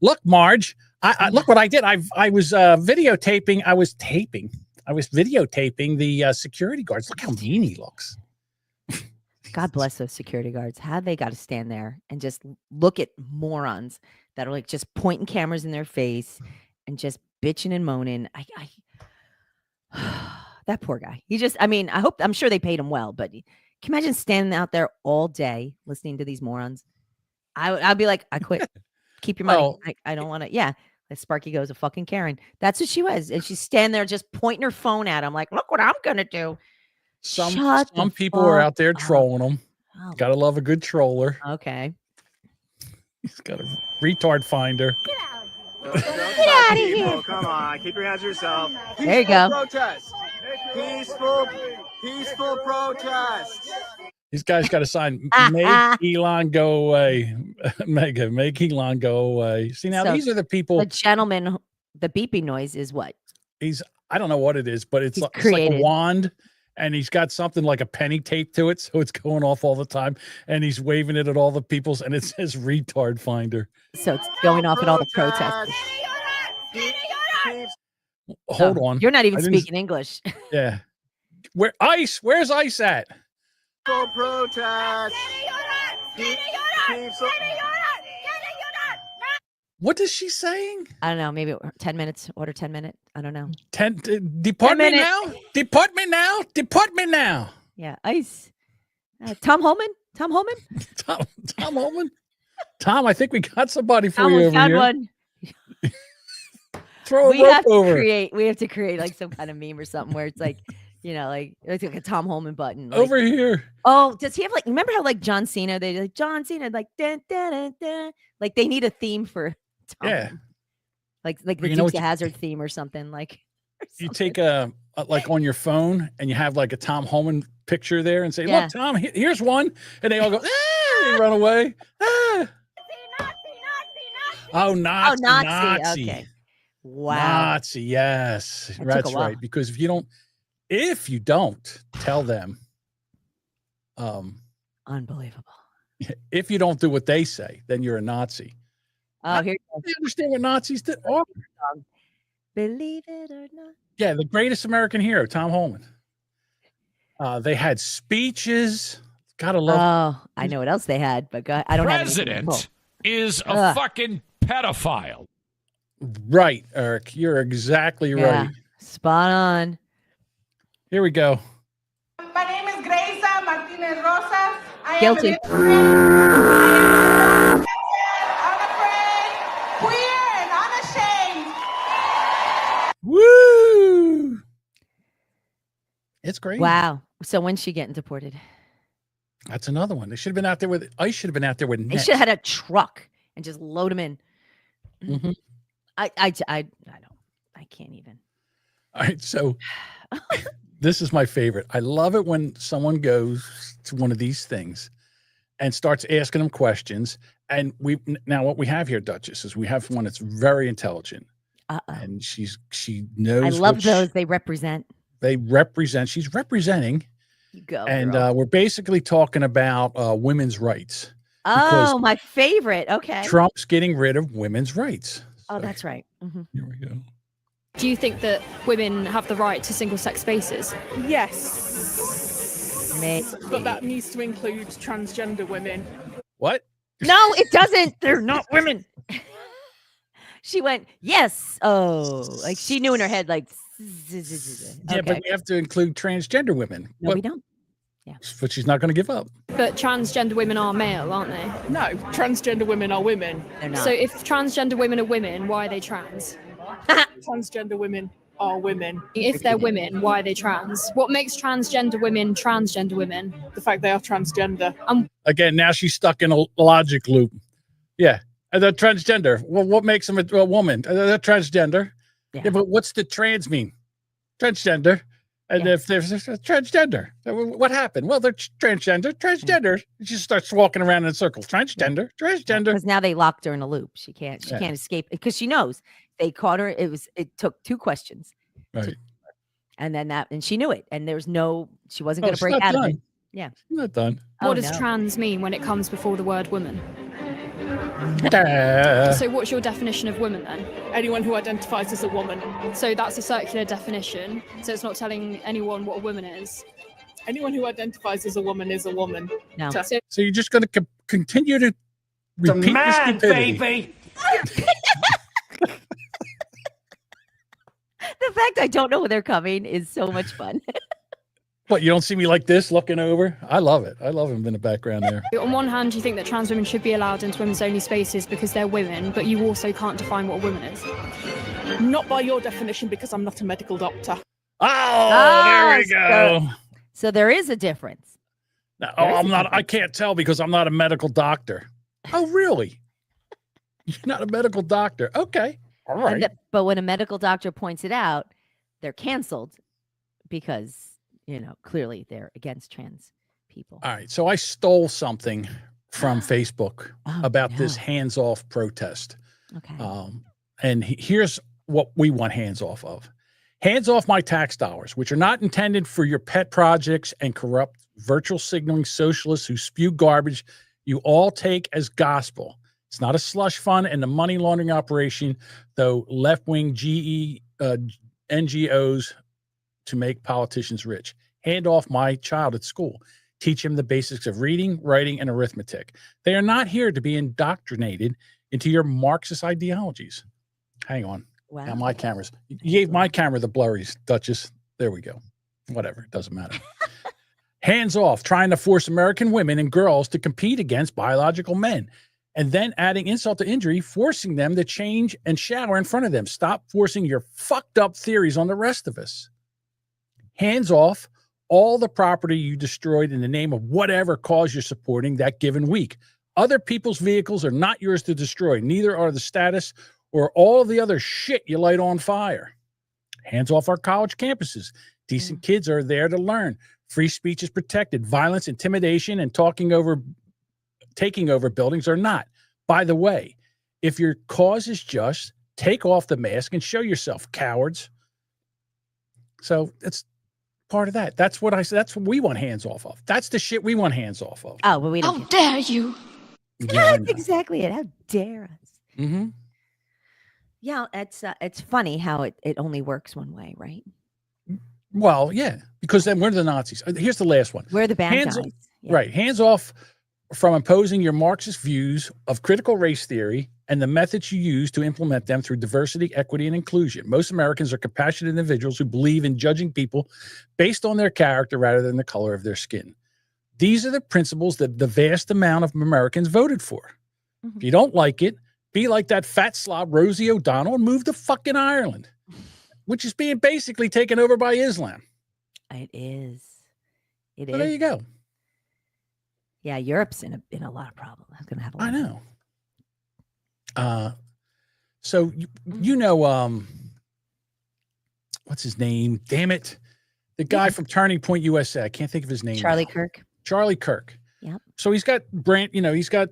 Look, Marge. I look what I did. I was videotaping. I was videotaping the security guards. Look how mean he looks. God bless those security guards. How they got to stand there and just look at morons that are like just pointing cameras in their face and just bitching and moaning. That poor guy. I'm sure they paid him well, but can you imagine standing out there all day listening to these morons? I'd be like, I quit. Keep your money. Oh. I don't want to. Yeah. Like Sparky goes, a fucking Karen. That's what she was. And she's standing there just pointing her phone at him like, look what I'm going to do. Some people are out there trolling them. Oh. Gotta love a good troller. Okay. He's got a retard finder. Get out of here. Come on, keep your hands to yourself. There you go. Protest. Peaceful protest. These guys got to sign, make Elon go away. Mega, make Elon go away. See, now these are the people. The gentleman, the beeping noise is what? I don't know what it is, but it's like a wand. and he's got something like a penny taped to it, so it's going off all the time, and he's waving it at all the people's, and it says retard finder. So it's going off at all the protests. Hold on. You're not even speaking English. Yeah. Where's Ice at? For protest. What is she saying? I don't know. Maybe 10 minutes. Order 10 minute. I don't know. Depart me now. Depart me now. Depart me now. Yeah. Ice. Tom Holman. Tom Holman. Tom Holman. Tom, I think we got somebody for Tom, you we over found here. one. Throw a We rope have to over. create like some kind of meme or something where it's like, it's like a Tom Holman button. Like, Over here. oh, does he have remember how John Cena, they like John Cena, like dun, dun, dun, dun. Like they need a theme for Tom. Yeah. Like the You know Dukes what of Hazzard theme or something like. You take like on your phone and you have like a Tom Holman picture there and say, look, Tom, here's one. And they all go, they run away. Ah. Oh, Nazi. Oh, Nazi. Okay. Wow. Nazi, yes. That That's took a while. right. Because if you don't tell them, unbelievable. If you don't do what they say, then you're a Nazi. Oh, here you understand what Nazis did? Oh. Believe it or not. Yeah, the greatest American hero, Tom Holman. They had speeches. Gotta love. Oh, I know what else they had, but I don't have. President is a fucking pedophile. Right, Eric. You're exactly right. Spot on. Here we go. My name is Gracia Martinez Rosas. I Guilty. am unafraid, queer, and unashamed. Woo! It's great. Wow. So when's she getting deported? That's another one. They should have been out there with. I should have been out there with. They should have had a truck and just load them in. Mm-hmm. I can't even. All right, so this is my favorite. I love it when someone goes to one of these things and starts asking them questions. And now what we have here, Duchess, is we have one that's very intelligent, and she knows. I love those. They represent. She's representing. You go. And we're basically talking about women's rights. Oh, my favorite. Okay. Trump's getting rid of women's rights. Oh, that's right. Mm-hmm. Here we go. Do you think that women have the right to single-sex spaces? Yes. But that needs to include transgender women. What? No, it doesn't. They're not women. She went, yes. Oh, like she knew in her head, like. Yeah, but we have to include transgender women. No, we don't. Yeah. But she's not going to give up. But transgender women are male, aren't they? No, transgender women are women. They're not. So if transgender women are women, why are they trans? Transgender women are women. If they're women, why are they trans? What makes transgender women? The fact they are transgender. Again, now she's stuck in a logic loop. Yeah. And they're transgender. Well, what makes them a woman? They're transgender. Yeah, but what's the trans mean? Transgender. And if there's a transgender, what happened? Well, they're transgender. She just starts walking around in a circle. Transgender. Because now they locked her in a loop. She can't escape because she knows they caught her. It took 2 questions. Right. And she knew it. And she wasn't going to break out of it. Yeah. She's not done. What does trans mean when it comes before the word woman? So what's your definition of woman then? Anyone who identifies as a woman. So that's a circular definition. So it's not telling anyone what a woman is. Anyone who identifies as a woman is a woman. No. So you're just going to continue to repeat the stupidity. Baby. The fact I don't know when they're coming is so much fun. What, you don't see me like this looking over? I love it. I love him in the background there. On one hand, you think that trans women should be allowed into women's only spaces because they're women, but you also can't define what a woman is. Not by your definition, because I'm not a medical doctor. Oh, there we go. So there is a difference. No, I'm not. I can't tell because I'm not a medical doctor. Oh, really? You're not a medical doctor. Okay. All right. But when a medical doctor points it out, they're canceled because, clearly they're against trans people. All right. So I stole something from Facebook about this hands-off protest. Okay. And here's what we want hands off of. Hands off my tax dollars, which are not intended for your pet projects and corrupt virtual signaling socialists who spew garbage you all take as gospel. It's not a slush fund and a money laundering operation, though left-wing NGOs to make politicians rich. Hand off my child at school. Teach him the basics of reading, writing, and arithmetic. They are not here to be indoctrinated into your Marxist ideologies. Hang on. Wow. Now my cameras. You gave my camera the blurries, Duchess. There we go. Whatever. It doesn't matter. Hands off trying to force American women and girls to compete against biological men. And then adding insult to injury, forcing them to change and shower in front of them. Stop forcing your fucked up theories on the rest of us. Hands off all the property you destroyed in the name of whatever cause you're supporting that given week. Other people's vehicles are not yours to destroy. Neither are the status or all the other shit you light on fire. Hands off our college campuses. Decent kids are there to learn. Free speech is protected. Violence, intimidation, and taking over buildings are not. By the way, if your cause is just, take off the mask and show yourself, cowards. So it's part of that. That's what I said. That's what we want hands off of. That's the shit we want hands off of. Oh, well, we don't. How dare you? Yeah, That's exactly it. How dare us? Mm-hmm. Yeah, it's funny how it only works one way, right? Well, yeah, because then we're the Nazis. Here's the last one. We're the bad Hands guys. Yeah. Right. Hands off from imposing your Marxist views of critical race theory and the methods you use to implement them through diversity, equity, and inclusion. Most Americans are compassionate individuals who believe in judging people based on their character rather than the color of their skin. These are the principles that the vast amount of Americans voted for. If you don't like it, be like that fat slob Rosie O'Donnell and move to fucking Ireland, which is being basically taken over by Islam. It is. It So is. there you go. Yeah, Europe's in a lot of problems. It's going to have a lot. I know. So you know, what's his name? Damn it. The guy from Turning Point USA. I can't think of his name. Charlie now. Kirk. Charlie Kirk. Yep. So he's got he's got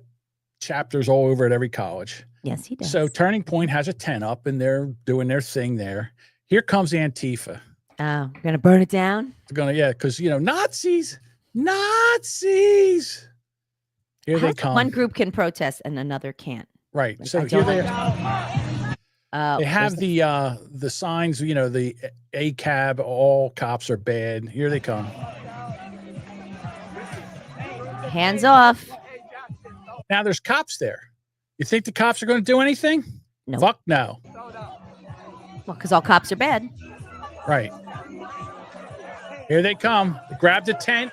chapters all over at every college. Yes, he does. So Turning Point has a tent up and they're doing their thing there. Here comes Antifa. Oh, we're going to burn it down? They're going to, yeah, because, Nazis. Here they come. One group can protest and another can't. Right. Like, So I here don't they are. They have the signs, the ACAB, all cops are bad. Here they come. Hands off. Now there's cops there. You think the cops are going to do anything? No. Fuck no. Well, because all cops are bad. Right. Here they come. Grab the tent.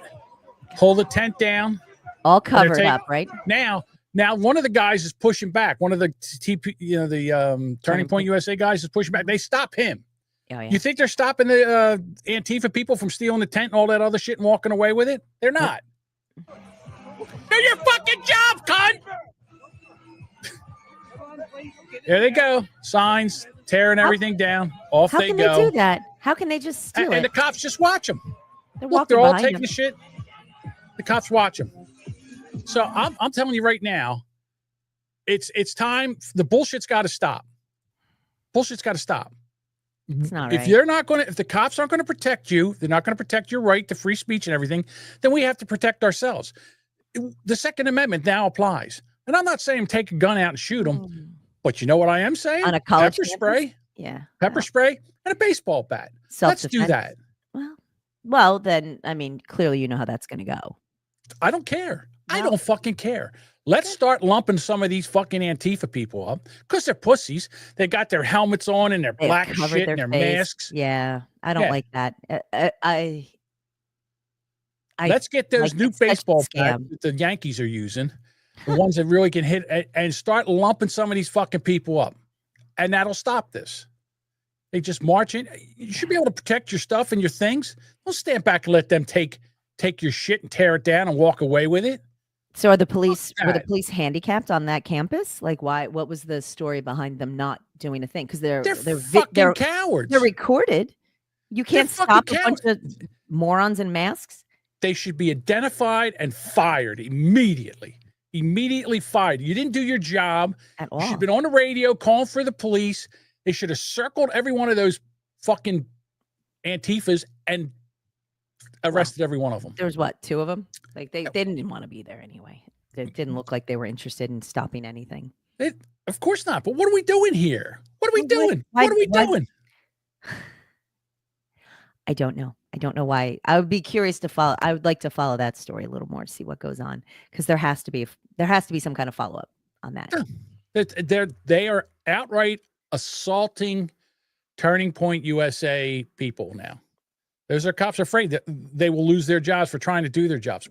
Pull the tent down. All covered up, right? Now one of the guys is pushing back. One of the Turning Point USA guys is pushing back. They stop him. Oh, yeah. You think they're stopping the Antifa people from stealing the tent and all that other shit and walking away with it? They're not. Do your fucking job, cunt! There they go. Signs, tearing everything down. Off they go. How can they do that? How can they just steal it? And the cops just watch them. They're Look, walking they're all behind taking them. the shit. The cops watch them. So I'm telling you right now, it's time. The bullshit's got to stop. Bullshit's got to stop. It's not If right. you're not going to, if the cops aren't going to protect you, they're not going to protect your right to free speech and everything, then we have to protect ourselves. The Second Amendment now applies. And I'm not saying take a gun out and shoot them, but you know what I am saying? On a college pepper campus? spray, Yeah. pepper spray, and a baseball bat. Let's do Self-defense. that. Well, then, I mean, clearly you know how that's going to go. I don't care. I don't fucking care. Let's start lumping some of these fucking Antifa people up because they're pussies. They got their helmets on and their They've black covered shit their and their face. masks. Yeah, I don't Yeah. like that. Let's get those like, new it's such a baseball bats scam. that the Yankees are using, the ones that really can hit, and start lumping some of these fucking people up. And that'll stop this. They just march in. You should be able to protect your stuff and your things. Don't stand back and let them take your shit and tear it down and walk away with it. So are the police were the that. police handicapped on that campus? Like, why? What was the story behind them not doing a thing? Because they're fucking cowards. They're recorded. You can't stop fucking a bunch of morons in masks. They should be identified and fired immediately. Immediately fired. You didn't do your job. At You all. should have been on the radio calling for the police. They should have circled every one of those fucking Antifas and arrested every one of them. There was what, 2 of them? Like they didn't want to be there anyway. It didn't look like they were interested in stopping anything. Of course not. But what are we doing here? What are we doing? Why, what are we doing? I don't know. I don't know why. I would be curious to follow. I would like to follow that story a little more to see what goes on, because there has to be some kind of follow up on that. They are outright assaulting Turning Point USA people now. Those are cops afraid that they will lose their jobs for trying to do their jobs.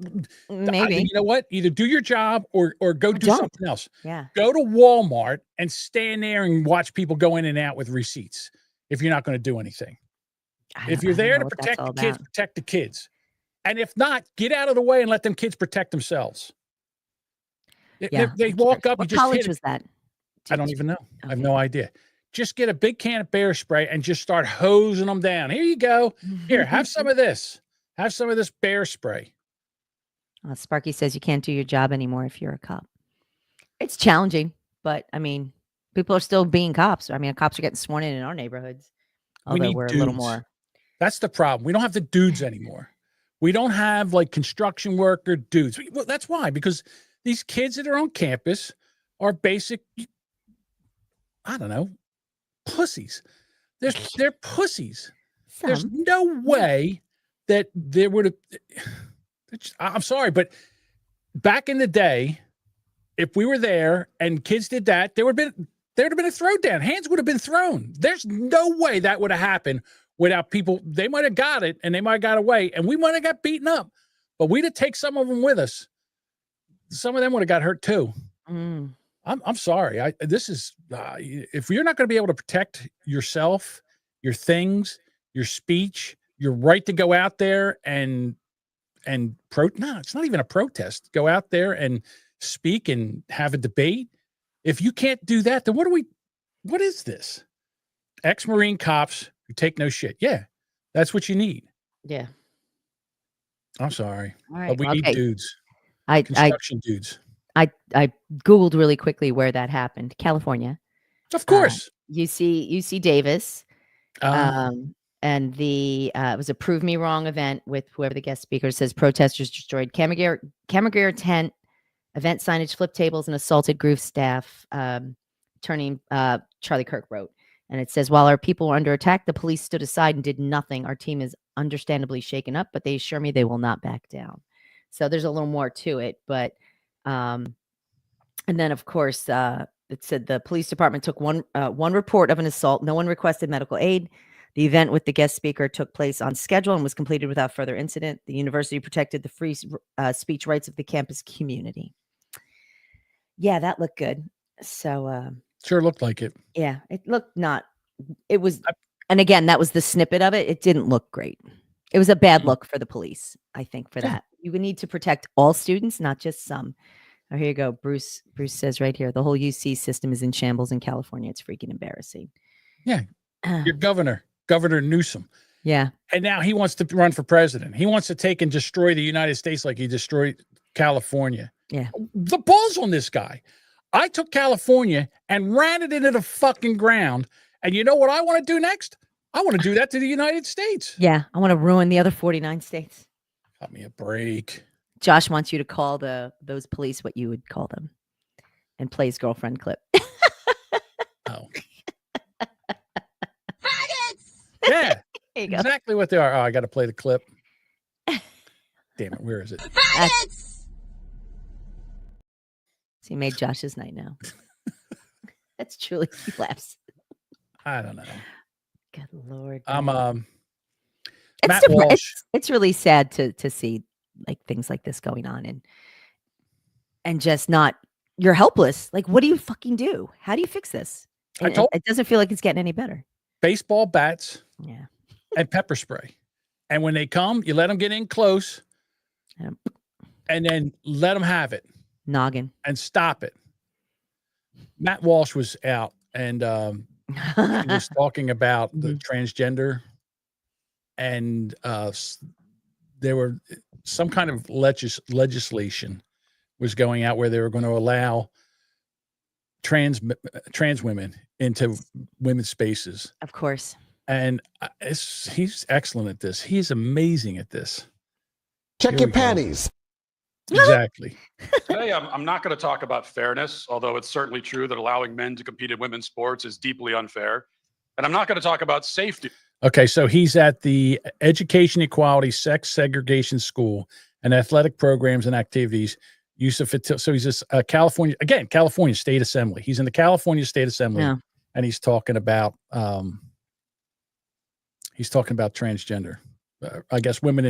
Maybe. You know what? Either do your job or go do something else. Yeah. Go to Walmart and stand there and watch people go in and out with receipts if you're not going to do anything. If you're there to protect the kids, protect the kids. And if not, get out of the way and let them kids protect themselves. Yeah. They walk up. What you just college hit was that? I don't even know. I have no idea. Just get a big can of bear spray and just start hosing them down. Here you go. Here, have some of this. Have some of this bear spray. Sparky says you can't do your job anymore if you're a cop. It's challenging, but I mean, people are still being cops. I mean, cops are getting sworn in our neighborhoods. Although we're a little more. That's the problem. We don't have the dudes anymore. We don't have like construction worker dudes. Well, that's why, because these kids that are on campus are basic, I don't know, pussies. They're pussies. There's no way that there would have. I'm sorry, but back in the day, if we were there and kids did that, there would have been a throwdown. Hands would have been thrown. There's no way that would have happened without people. They might have got it and they might have got away and we might have got beaten up, but we'd have taken some of them with us. Some of them would have got hurt too. I'm sorry. This is if you're not going to be able to protect yourself, your things, your speech, your right to go out there and no, it's not even a protest. Go out there and speak and have a debate. If you can't do that, then what is this? Ex-Marine cops who take no shit. Yeah, that's what you need. Yeah. I'm sorry. All right. But we need dudes. Construction dudes. I Googled really quickly where that happened. California. Of course. UC Davis. And it was a Prove Me Wrong event with whoever the guest speaker says protesters destroyed camera gear tent, event signage, flip tables, and assaulted Groove staff. Charlie Kirk wrote. And it says, while our people were under attack, the police stood aside and did nothing. Our team is understandably shaken up, but they assure me they will not back down. So there's a little more to it. But, and then, of course, it said the police department took one report of an assault. No one requested medical aid. The event with the guest speaker took place on schedule and was completed without further incident. The university protected the free speech rights of the campus community. Yeah, that looked good. So, sure looked like it. Yeah, it looked not. It was, and again, that was the snippet of it. It didn't look great. It was a bad look for the police, I think, for that. You would need to protect all students, not just some. Oh, here you go. Bruce says right here, the whole UC system is in shambles in California. It's freaking embarrassing. Yeah. Your Governor Newsom. Yeah. And now he wants to run for president. He wants to take and destroy the United States like he destroyed California. Yeah. The balls on this guy. I took California and ran it into the fucking ground. And you know what I want to do next? I want to do that to the United States. Yeah. I want to ruin the other 49 states. Cut me a break. Josh wants you to call those police what you would call them and play his girlfriend clip. Oh. Yeah. Exactly what they are. Oh, I got to play the clip. Damn it. Where is it? He made Josh's night now. That's truly, he laughs. I don't know. Good Lord. Matt Walsh. It's really sad to see like things like this going on and just not, you're helpless. Like, what do you fucking do? How do you fix this? It doesn't feel like it's getting any better. Baseball bats. Yeah. And pepper spray. And when they come, you let them get in close and then let them have it. Noggin. And stop it. Matt Walsh was out and he was talking about the transgender and there were some kind of legislation was going out where they were going to allow trans women into women's spaces. Of course. And he's excellent at this. He is amazing at this. Check your panties. Exactly. Today, I'm not going to talk about fairness, although it's certainly true that allowing men to compete in women's sports is deeply unfair. And I'm not going to talk about safety. Okay, so he's at the Education Equality Sex Segregation School and athletic programs and activities. So he's this California State Assembly. He's in the California State Assembly, and he's talking about transgender. I guess men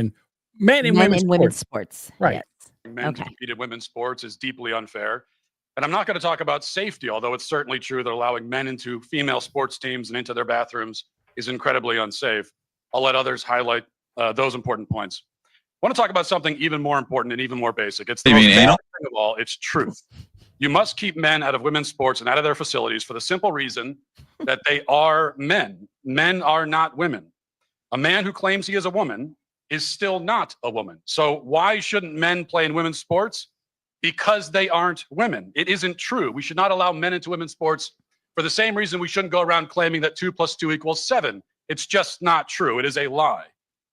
in women's sports. Right. Yes. Men to compete in women's sports is deeply unfair. And I'm not going to talk about safety, although it's certainly true that allowing men into female sports teams and into their bathrooms is incredibly unsafe. I'll let others highlight those important points. I want to talk about something even more important and even more basic. It's the most basic thing of all. It's truth. You must keep men out of women's sports and out of their facilities for the simple reason that they are men. Men are not women. A man who claims he is a woman is still not a woman. So why shouldn't men play in women's sports? Because they aren't women. It isn't true. We should not allow men into women's sports for the same reason we shouldn't go around claiming that 2 + 2 = 7. It's just not true. It is a lie.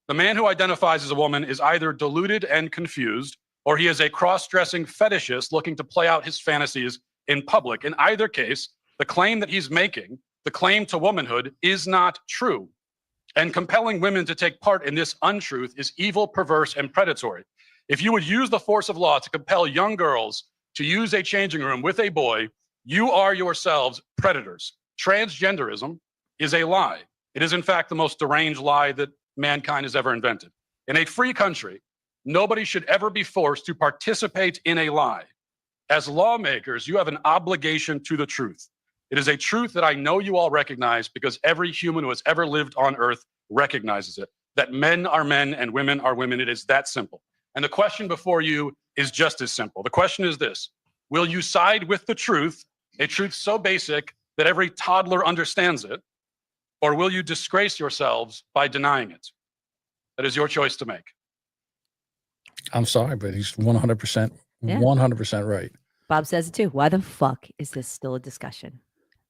The man who identifies as a woman is either deluded and confused, or he is a cross-dressing fetishist looking to play out his fantasies in public. In either case, the claim that he's making, the claim to womanhood, is not true. And compelling women to take part in this untruth is evil, perverse, and predatory. If you would use the force of law to compel young girls to use a changing room with a boy, you are yourselves predators. Transgenderism is a lie. It is, in fact, the most deranged lie that mankind has ever invented. In a free country, nobody should ever be forced to participate in a lie. As lawmakers, you have an obligation to the truth. It is a truth that I know you all recognize because every human who has ever lived on earth recognizes it, that men are men and women are women. It is that simple. And the question before you is just as simple. The question is this: will you side with the truth, a truth so basic that every toddler understands it, or will you disgrace yourselves by denying it? That is your choice to make. I'm sorry, but he's 100% right. Bob says it too. Why the fuck is this still a discussion?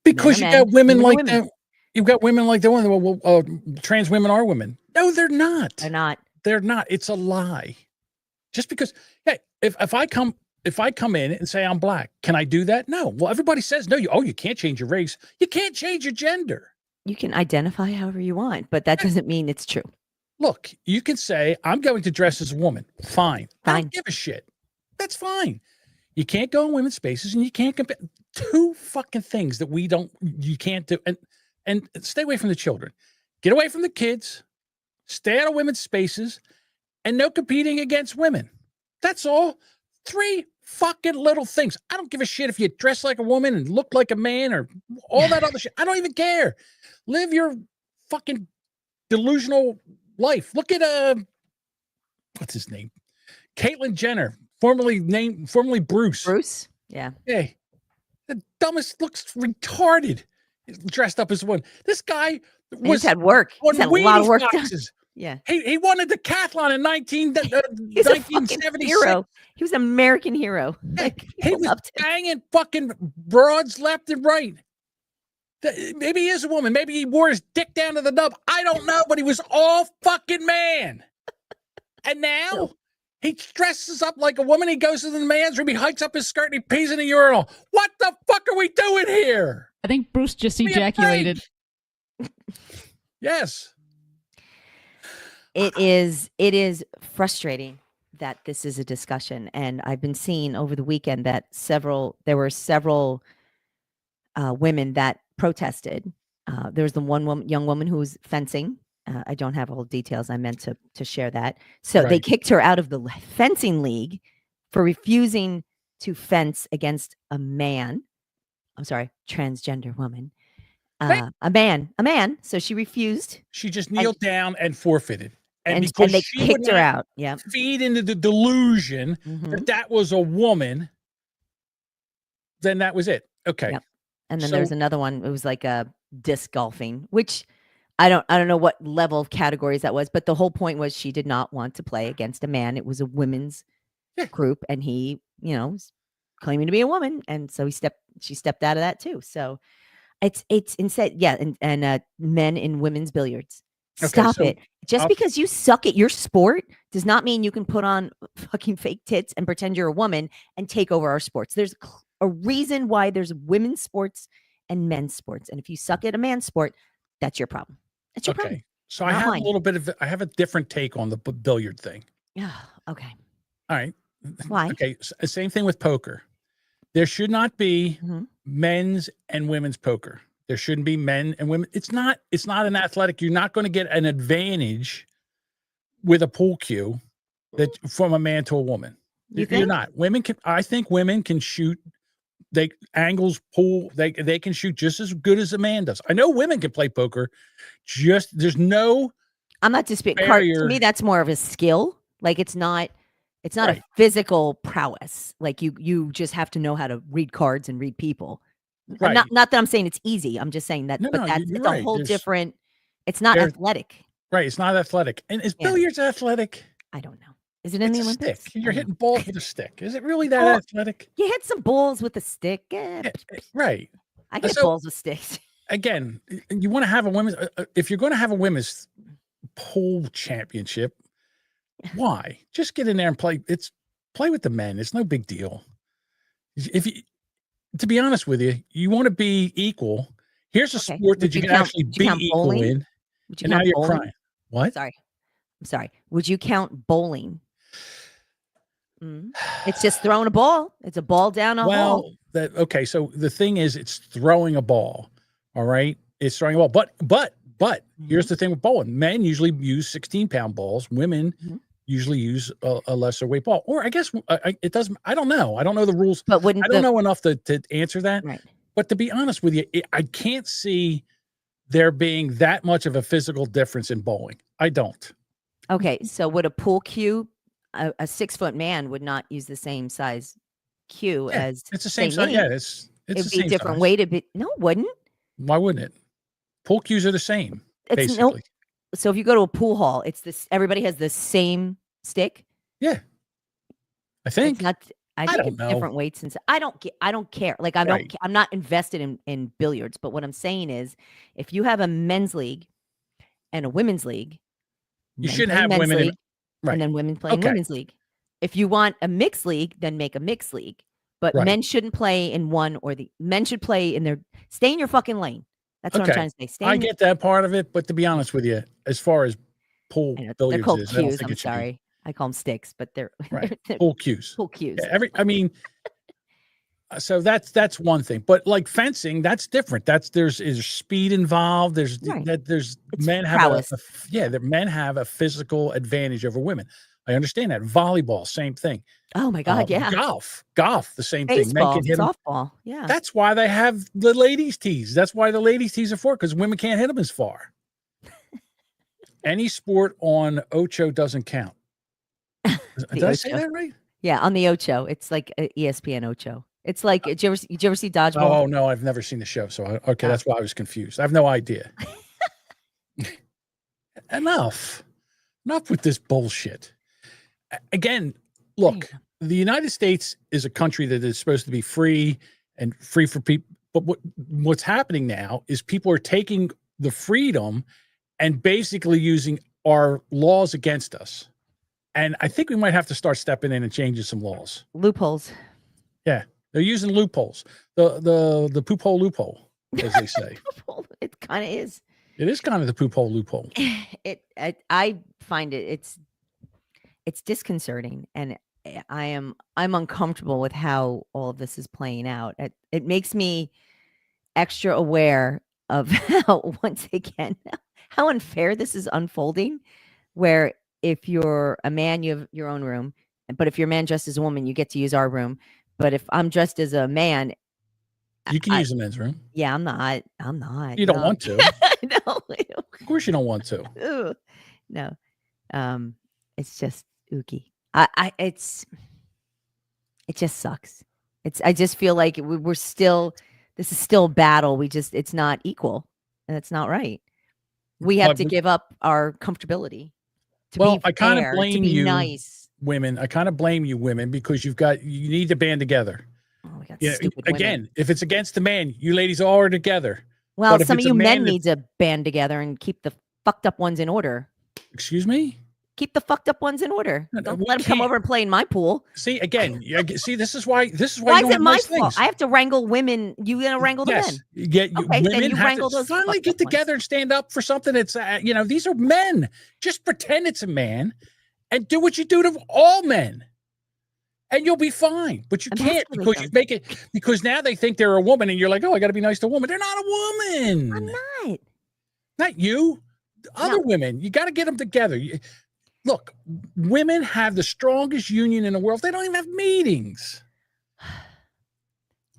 Because you got women like that. You've got women like that. Well, trans women are women. No, they're not. They're not. They're not. It's a lie. Just because, hey, if I come in and say I'm black, can I do that? No. Well, everybody says no. You can't change your race. You can't change your gender. You can identify however you want, but that doesn't mean it's true. Look, you can say I'm going to dress as a woman. Fine. I don't give a shit. That's fine. You can't go in women's spaces, and you can't compare two fucking things that you can't do. And stay away from the children. Get away from the kids. Stay out of women's spaces, and no competing against women. That's all. 3 fucking little things. I don't give a shit if you dress like a woman and look like a man or all that other shit. I don't even care. Live your fucking delusional life. Look at what's his name? Caitlyn Jenner, formerly Bruce. Bruce? Yeah. Hey, the dumbest, looks retarded. Dressed up as one. This guy he's had work. He's had a lot of work done. Yeah. He won a decathlon in 1976. Hero. He was an American hero. He was banging fucking broads left and right. Maybe he is a woman. Maybe he wore his dick down to the nub. I don't know, but he was all fucking man. And now he dresses up like a woman. He goes to the man's room. He hikes up his skirt and he pees in a urinal. What the fuck are we doing here? I think Bruce just ejaculated. Yes. It is frustrating that this is a discussion. And I've been seeing over the weekend that there were several women that protested. There was the young woman who was fencing. I don't have all the details. I meant to share that. So They kicked her out of the fencing league for refusing to fence against a man. I'm sorry, transgender woman. A man. So she refused. She just kneeled down and forfeited. And they kicked her out. Yeah. Feed into the delusion that was a woman. Then that was it. Okay. Yep. And then there's another one. It was like a disc golfing, which I don't know what level of categories that was, but the whole point was she did not want to play against a man. It was a women's group, and he, was claiming to be a woman, and so she stepped out of that too. So It's instead, yeah, and men in women's billiards. Okay, Stop so it. Just because you suck at your sport does not mean you can put on fucking fake tits and pretend you're a woman and take over our sports. There's a reason why there's women's sports and men's sports. And if you suck at a man's sport, that's your problem. That's your problem. So I have I have a different take on the billiard thing. Yeah. Okay. All right. Why? Okay. Same thing with poker. There should not be men's and women's poker. There shouldn't be men and women. It's not an athletic. You're not going to get an advantage with a pool cue that from a man to a woman. You're not. Women can. I think women can shoot. They angles pool. They can shoot just as good as a man does. I know women can play poker. There's no. I'm not disputing. To me, that's more of a skill. Like it's not a physical prowess. Like you just have to know how to read cards and read people. Right. Not that I'm saying it's easy. I'm just saying that. It's a whole different. It's not athletic. Right. It's not athletic. And is billiards athletic? I don't know. Is it in the Olympics? Stick. You're hitting balls with a stick. Is it really that athletic? You hit some balls with a stick. Right. I get balls with sticks. Again, you want to have a women's. If you're going to have a women's pool championship, why? Just get in there and play. Play with the men. It's no big deal. To be honest with you, you want to be equal. Here's a sport that you can actually be equal in. And now you're crying. What? I'm sorry. Would you count bowling? It's just throwing a ball. It's a ball down a hole. Okay. So the thing is, it's throwing a ball. All right. It's throwing a ball. But here's the thing with bowling. Men usually use 16-pound balls. Women usually use a lesser weight ball. Or I guess it doesn't. I don't know. I don't know the rules. But I don't know enough to answer that. Right. But to be honest with you, I can't see there being that much of a physical difference in bowling. I don't. Okay. So would a pool cue, a 6-foot man would not use the same size cue as it's the same size. Yeah, it's it'd be a different way to be. No, it wouldn't. Why wouldn't it? Pool cues are the same. Basically. So if you go to a pool hall, it's this. Everybody has the same stick. Yeah, I think. It's not. I think don't it's know. different weights and I don't care. Like I'm not invested in billiards. But what I'm saying is, if you have a men's league and a women's league, you shouldn't have women and then women playing women's league. If you want a mixed league, then make a mixed league. But men shouldn't play in one or the men should play in their. Stay in your fucking lane. That's what I'm trying to say. I get that part of it, but to be honest with you, as far as pool billiards, they're called is, I don't cues. think I'm it should be. sorry. I call them sticks, but they're pool cues. Pool cues. Yeah, I mean, so that's one thing. But like fencing, that's different. There's speed involved. There's men have men have a physical advantage over women. I understand that. Volleyball, same thing. Oh my God, yeah. Golf, the same Baseball, thing. Men can hit softball, yeah. That's why they have the ladies' tees. That's why the ladies' tees are for, because women can't hit them as far. Any sport on Ocho doesn't count. Did I say that right? Yeah, on the Ocho. It's like ESPN Ocho. It's like, did you ever see Dodgeball? Oh, no, I've never seen the show. So, that's why I was confused. I have no idea. Enough with this bullshit. Again, look, the United States is a country that is supposed to be free and free for people. But what's happening now is people are taking the freedom and basically using our laws against us. And I think we might have to start stepping in and changing some laws. Loopholes. Yeah, they're using loopholes. The poop hole loophole, as they say. It kind of is. It is kind of the poop hole loophole. I find it's disconcerting, and I'm uncomfortable with how all of this is playing out. It makes me extra aware of how, once again, how unfair this is unfolding, where if you're a man, you have your own room, but if you're a man dressed as a woman, you get to use our room. But if I'm dressed as a man, you can use the men's room. Yeah, I'm not. You don't want to. No. Of course you don't want to. Ooh, no. It's just ooky. It just sucks. I just feel like we're still, this is still a battle. It's not equal, and it's not right. We have to give up our comfortability. I kind of blame you, nice women. I kind of blame you, women, because you need to band together. Oh, we got stupid women. Again, if it's against the man, you ladies all are together. Well, some of you men need to band together and keep the fucked up ones in order. Excuse me? Keep the fucked up ones in order. Don't let them come over and play in my pool. See, again, this is why Why is it my fault? I have to wrangle women. You gonna wrangle the men? Okay, women have to finally get together and stand up for something that's, these are men. Just pretend it's a man and do what you do to all men. And you'll be fine. But you can't because you make it, because now they think they're a woman and you're like, oh, I got to be nice to a woman. They're not a woman. I'm not. Not you. Other women. You got to get them together. Look, women have the strongest union in the world. They don't even have meetings.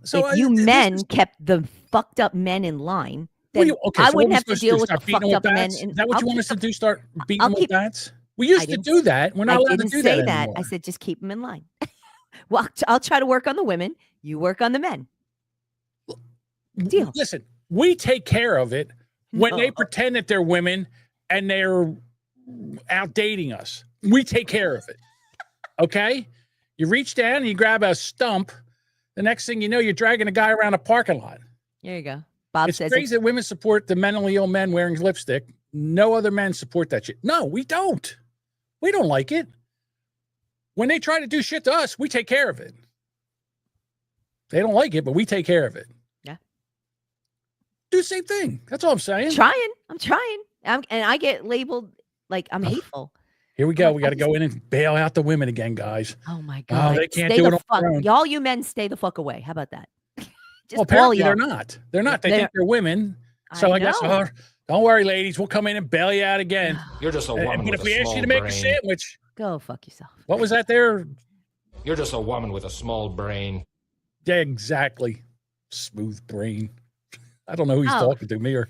So if you men kept the fucked up men in line, then I wouldn't have to deal with the fucked up men. Is that what you want us to do? Start beating them with bats? We used to do that. We're not allowed to do that anymore. I said, just keep them in line. Well, I'll try to work on the women. You work on the men. Deal. Listen, we take care of it when they pretend that they're women and they're out dating us. We take care of it. Okay? You reach down and you grab a stump. The next thing you know, you're dragging a guy around a parking lot. There you go. Bob it's says crazy that women support the mentally ill men wearing lipstick. No other men support that shit. No, we don't. We don't like it. When they try to do shit to us, we take care of it. They don't like it, but we take care of it. Yeah. Do the same thing. That's all I'm saying. I'm trying. And I get labeled like I'm hateful. Here we go. We got to go in and bail out the women again, guys. Oh my God. Oh, they can't do it on their own. Y'all, you men, stay the fuck away. How about that? Well, apparently they're not. They're not. They think they're women. So I guess, don't worry, ladies. We'll come in and bail you out again. You're just a woman but with if we ask you to make a sandwich, go fuck yourself. What was that there? You're just a woman with a small brain. Yeah, exactly. Smooth brain. I don't know who he's talking to, me or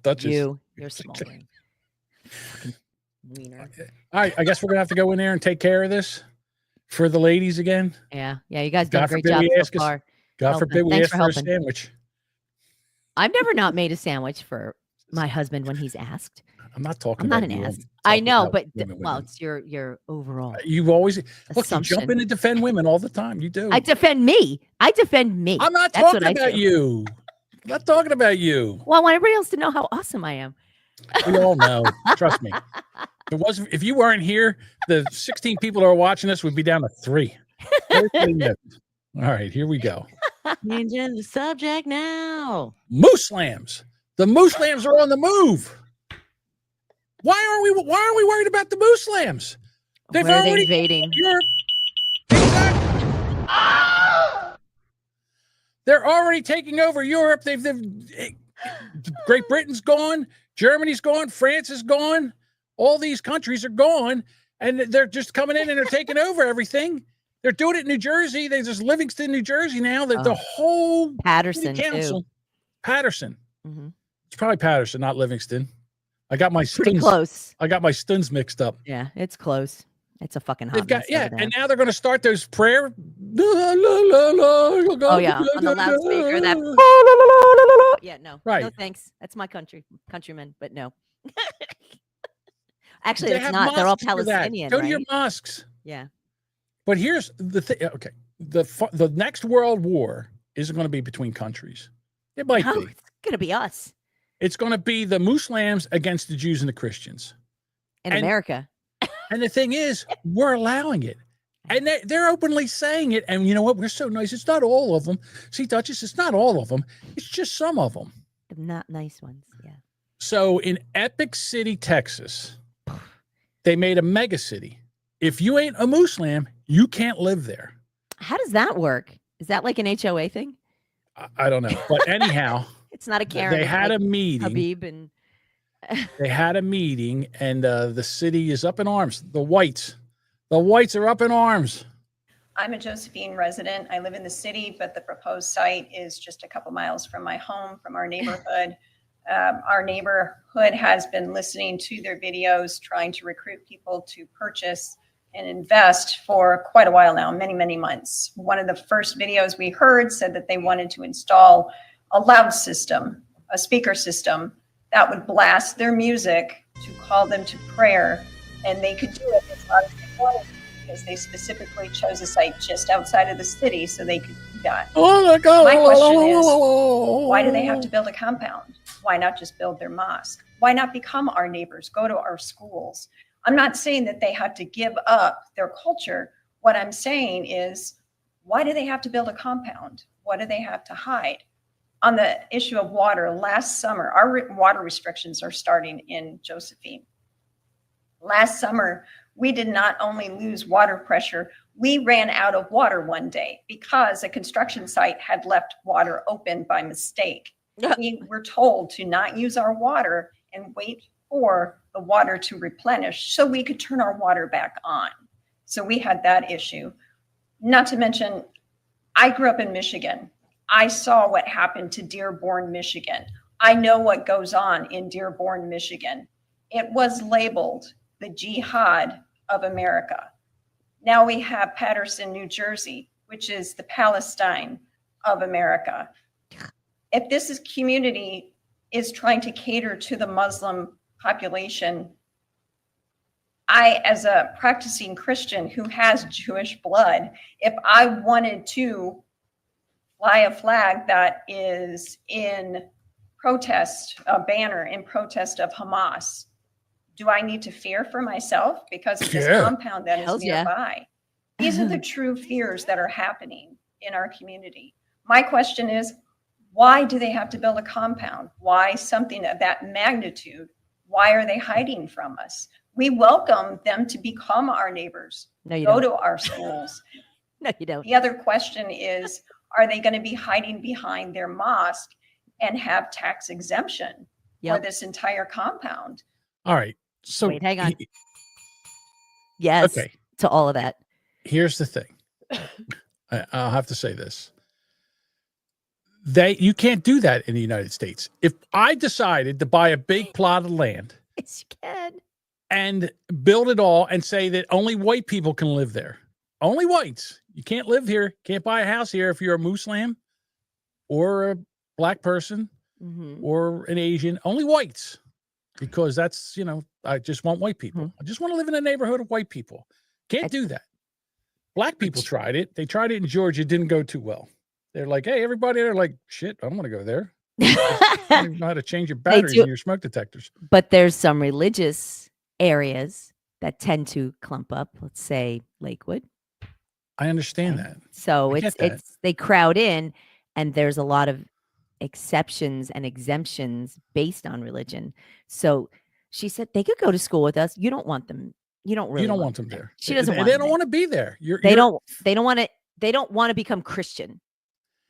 Duchess. You're small brain. Wiener. All right, I guess we're gonna have to go in there and take care of this for the ladies again. Yeah, you guys did a great job so far. God forbid we ask for a sandwich. I've never not made a sandwich for my husband when he's asked. I'm not talking. I'm not an ass. I know, but it's your overall. You always look. You jump in and defend women all the time. You do. I defend me. I'm not talking about you. I'm not talking about you. Well, I want everybody else to know how awesome I am. We all know. Trust me. If you weren't here, the 16 people that are watching us would be down to 3. All right, here we go. Changing the subject now. Moose lambs. The moose lambs are on the move. Why are we worried about the moose lambs? They've already invading Europe. Exactly. They're already taking over Europe. Great Britain's gone. Germany's gone. France is gone. All these countries are gone, and they're just coming in and they're taking over everything. They're doing it in New Jersey. There's Livingston, New Jersey now. The whole Patterson council. Too. Patterson. Mm-hmm. It's probably Patterson, not Livingston. I got my pretty close. I got my stuns mixed up. Yeah, it's close. It's a fucking hot mess and now they're going to start those prayer. Oh yeah, on the loudspeaker. That. Yeah, no, right. No thanks. That's my countrymen, but no. Actually, it's not. They're all Palestinian. Go to your mosques. Yeah. But here's the thing. Okay, the next world war isn't going to be between countries. It might be. It's going to be us. It's going to be the moose lambs against the Jews and the Christians in America. And the thing is, we're allowing it, and they're openly saying it. And you know what? We're so nice. It's not all of them. See, Duchess, it's not all of them. It's just some of them. The not nice ones. Yeah. So in Epic City, Texas, they made a mega city. If you ain't a moose lamb, you can't live there. How does that work? Is that like an HOA thing? I don't know. But anyhow, it's not a Karen. They had a meeting. Habib and they had a meeting, and the city is up in arms. The whites are up in arms. I'm a Josephine resident. I live in the city, but the proposed site is just a couple miles from my home, from our neighborhood. Our neighborhood has been listening to their videos, trying to recruit people to purchase and invest for quite a while now, many, many months. One of the first videos we heard said that they wanted to install a loud system, a speaker system that would blast their music to call them to prayer. And they could do it as loud as they wanted because they specifically chose a site just outside of the city so they could do that. Oh my God. My question is, Why do they have to build a compound? Why not just build their mosque? Why not become our neighbors, go to our schools? I'm not saying that they have to give up their culture. What I'm saying is, why do they have to build a compound? What do they have to hide? On the issue of water, last summer, our water restrictions are starting in Josephine. Last summer, we did not only lose water pressure, we ran out of water one day because a construction site had left water open by mistake. We were told to not use our water and wait for the water to replenish so we could turn our water back on. So we had that issue. Not to mention, I grew up in Michigan. I saw what happened to Dearborn, Michigan. I know what goes on in Dearborn, Michigan. It was labeled the jihad of America. Now we have Patterson, New Jersey, which is the Palestine of America. If this community is trying to cater to the Muslim population, I, as a practicing Christian who has Jewish blood, if I wanted to fly a flag that is in protest, a banner in protest of Hamas, do I need to fear for myself because of this compound that is nearby? These are the true fears that are happening in our community. My question is, why do they have to build a compound? Why something of that magnitude? Why are they hiding from us? We welcome them to become our neighbors, go to our schools. No, you don't. The other question is, are they going to be hiding behind their mosque and have tax exemption for this entire compound? All right. So wait, hang on. Yes. Okay. To all of that. Here's the thing. I'll have to say this. You can't do that in the United States. If I decided to buy a big plot of land, yes, you can, and build it all and say that only white people can live there, only whites. You can't live here. Can't buy a house here if you're a Muslim or a black person or an Asian. Only whites, because that's, I just want white people. I just want to live in a neighborhood of white people. Can't do that. Black people tried it. They tried it in Georgia. It didn't go too well. They're like, hey, everybody, they're like, shit, I don't want to go there. I don't even know how to change your batteries in your smoke detectors. But there's some religious areas that tend to clump up. Let's say Lakewood. I understand that. So it's they crowd in, and there's a lot of exceptions and exemptions based on religion. So she said they could go to school with us. You don't want them. You don't really. You don't want them there. She doesn't want. They don't want to be there. They don't want to. They don't want to become Christian.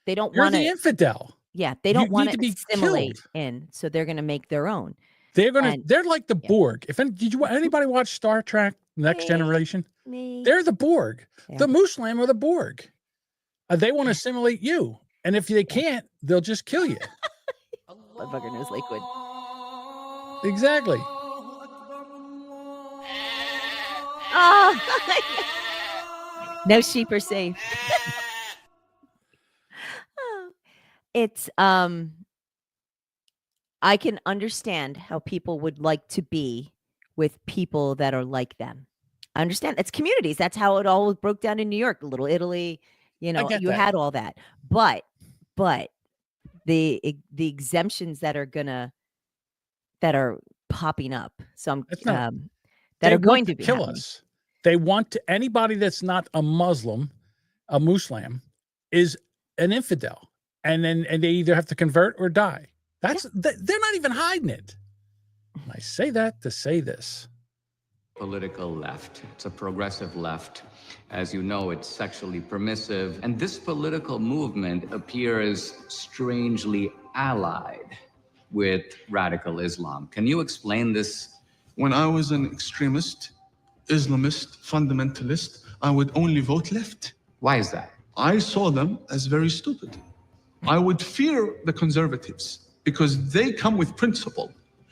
They don't want to. You're the infidel. Yeah, they don't want to be assimilate killed. in, so they're going to make their own. They're like the Borg. If anybody watch Star Trek Next Generation? They're the Borg. Yeah. The Muslim are the Borg. They want to assimilate you, and if they can't, they'll just kill you. Motherfucker knows Lakewood. Exactly. Oh, no sheep are safe. It's I can understand how people would like to be with people that are like them. I understand. It's communities. That's how it all broke down in New York, Little Italy. You had all that. But the exemptions that are popping up. So that are going to kill us. They want to, anybody that's not a Muslim, a Muslim, is an infidel. And they either have to convert or die. They're not even hiding it. I say that to say this. Political left. It's a progressive left. As you know, it's sexually permissive. And this political movement appears strangely allied with radical Islam. Can you explain this? When I was an extremist, Islamist, fundamentalist, I would only vote left. Why is that? I saw them as very stupid. I would fear the conservatives because they come with principle.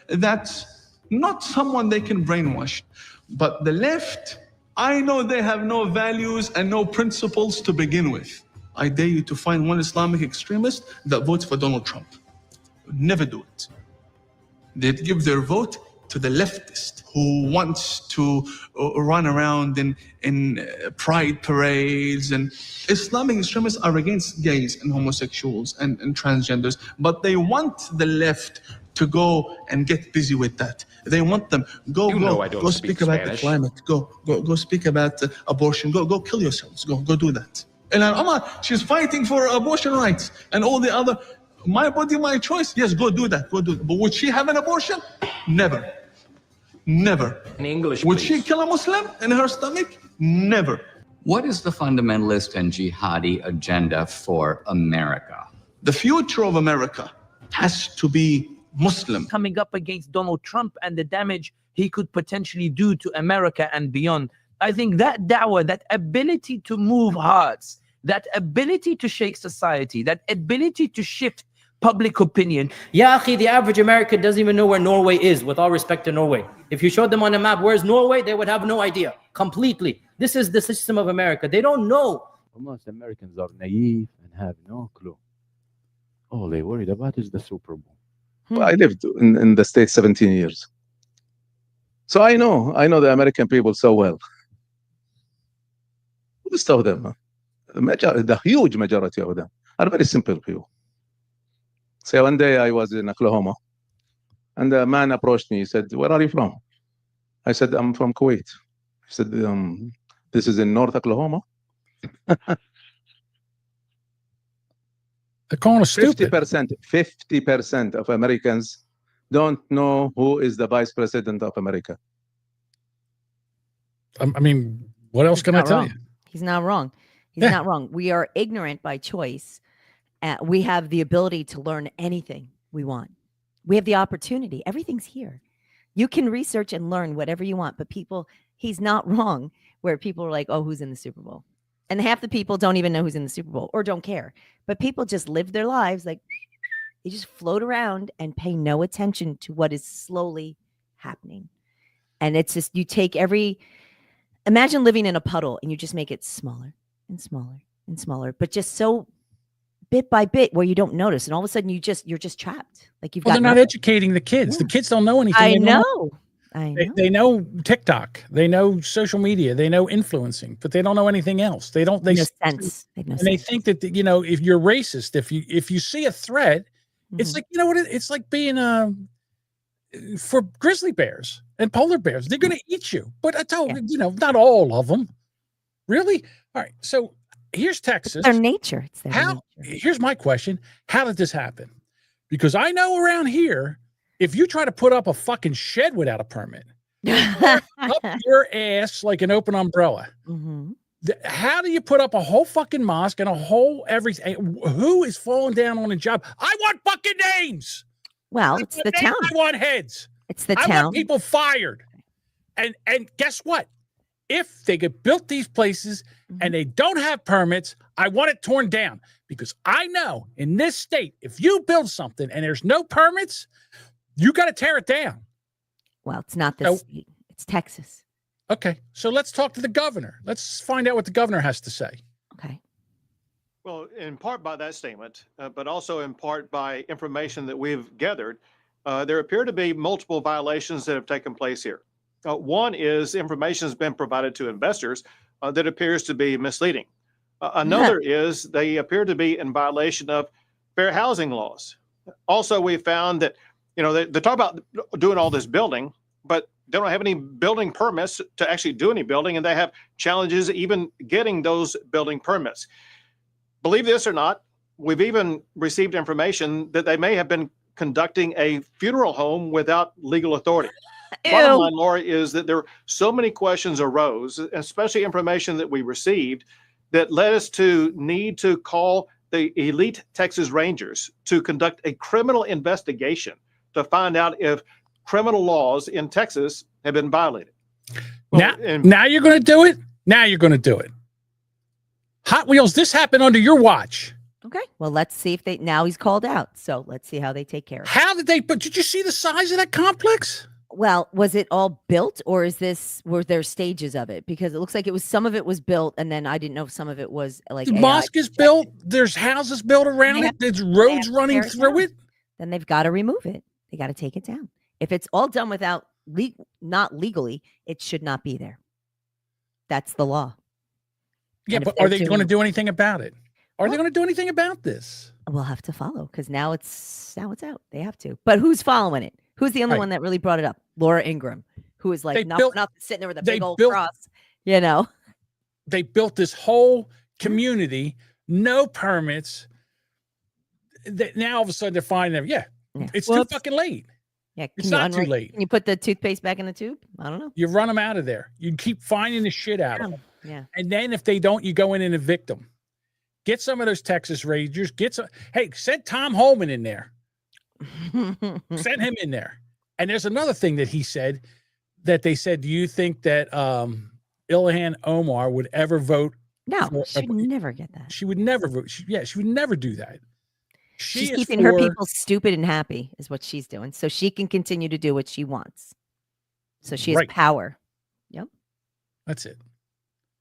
That's not someone they can brainwash. But the left, I know they have no values and no principles to begin with. I dare you to find one Islamic extremist that votes for Donald Trump. Never do it. They'd give their vote to the leftist who wants to run around in pride parades. And Islamic extremists are against gays and homosexuals and transgenders, but they want the left to go and get busy with that. They want them go speak about the climate. Go speak about abortion. Go kill yourselves. Go do that. And she's fighting for abortion rights and all the other. My body, my choice. Yes, go do that. But would she have an abortion? Never. In English, would please. she kill a Muslim in her stomach? Never. What is the fundamentalist and jihadi agenda for America? The future of America has to be Muslim. Coming up against Donald Trump and the damage he could potentially do to America and beyond. I think that dawah, that ability to move hearts, that ability to shake society, that ability to shift public opinion. Yeah, akhi, the average American doesn't even know where Norway is, with all respect to Norway. If you showed them on a map, where's Norway, they would have no idea, completely. This is the system of America. They don't know. Most Americans are naive and have no clue. All they worried about is the Super Bowl. I lived in the States 17 years. So I know the American people so well. Most of them, the huge majority of them, are very simple people. So one day I was in Oklahoma, and a man approached me. He said, "Where are you from?" I said, "I'm from Kuwait." He said, "This is in North Oklahoma?" They're calling us stupid. 50% of Americans don't know who is the vice president of America. I mean, what else can I tell you? He's not wrong. He's not wrong. We are ignorant by choice. We have the ability to learn anything we want. We have the opportunity. Everything's here. You can research and learn whatever you want, but he's not wrong where people are like, oh, who's in the Super Bowl? And half the people don't even know who's in the Super Bowl or don't care. But people just live their lives like they just float around and pay no attention to what is slowly happening. And it's just, imagine living in a puddle and you just make it smaller and smaller and smaller, but just so bit by bit where you don't notice. And all of a sudden you're just trapped. Like they're not educating the kids. Yeah. The kids don't know anything. I know. They know TikTok. They know social media. They know influencing, but they don't know anything else. They don't. They sense. They think that if you're racist, if you see a threat, it's like it's like being for grizzly bears and polar bears. They're going to eat you. But I told not all of them. Really? All right. So here's Texas. It's their nature. It's their nature. Here's my question: how did this happen? Because I know around here, if you try to put up a fucking shed without a permit, up your ass like an open umbrella. Mm-hmm. How do you put up a whole fucking mosque and a whole everything? Who is falling down on a job? I want fucking names. Well, it's the town. I want heads. It's the I town. want people fired. And guess what? If they get built these places and they don't have permits, I want it torn down. Because I know in this state, if you build something and there's no permits, you got to tear it down. Well, it's not this state. It's Texas. Okay. So let's talk to the governor. Let's find out what the governor has to say. Okay. Well, in part by that statement, but also in part by information that we've gathered, there appear to be multiple violations that have taken place here. One is information has been provided to investors that appears to be misleading. Another is they appear to be in violation of fair housing laws. Also, we found that, they talk about doing all this building, but they don't have any building permits to actually do any building, and they have challenges even getting those building permits. Believe this or not, we've even received information that they may have been conducting a funeral home without legal authority. Bottom line, Laura, is that there so many questions arose, especially information that we received, that led us to need to call the elite Texas Rangers to conduct a criminal investigation to find out if criminal laws in Texas have been violated. Now you're going to do it? Now you're going to do it. Hot Wheels, this happened under your watch. Okay. Well, let's see if now he's called out. So let's see how they take care of it. How did they, but did you see the size of that complex? Well, was it all built or were there stages of it? Because it looks like some of it was built and then I didn't know if some of it was like. The mosque is built. There's houses built around it. There's roads running through it. Then they've got to remove it. They got to take it down. If it's all done without not legally, it should not be there. That's the law. Yeah, And if but they're are they going to doing- do anything about it? Are they going to do anything about this? We'll have to follow because now it's out. They have to. But who's following it? Who's the only Right. one that really brought it up? Laura Ingraham, who is like They not built- for nothing, sitting there with a they big old built- cross. You know, They built this whole community, no permits. Now all of a sudden they're finding them. Yeah, it's too fucking late. Yeah, It's not too late. Can you put the toothpaste back in the tube? I don't know. You run them out of there. You keep finding the shit out of them. Yeah. And then if they don't, you go in and evict them. Get some of those Texas Rangers. Hey, send Tom Holman in there. Send him in there. And there's another thing that he said that they said, do you think that Ilhan Omar would ever vote? No, she would never get that. She would never vote. She would never do that. She's keeping her people stupid and happy is what she's doing. So she can continue to do what she wants. So she has Right. power. Yep. That's it.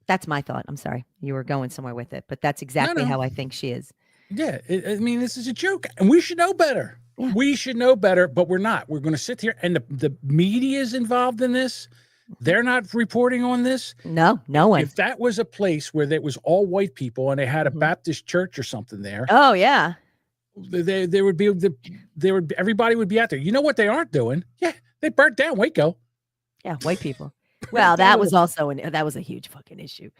That's my thought. I'm sorry. You were going somewhere with it, but that's exactly how I think she is. Yeah. I mean, this is a joke. And we should know better. Yeah. We should know better, but we're not. We're going to sit here and the media is involved in this. They're not reporting on this. No one. If that was a place where there was all white people and they had a Baptist church or something there. Oh, yeah. There would be everybody would be out there. You know what they aren't doing? Yeah, they burnt down Waco. Yeah, white people. Well, that was also that was a huge fucking issue.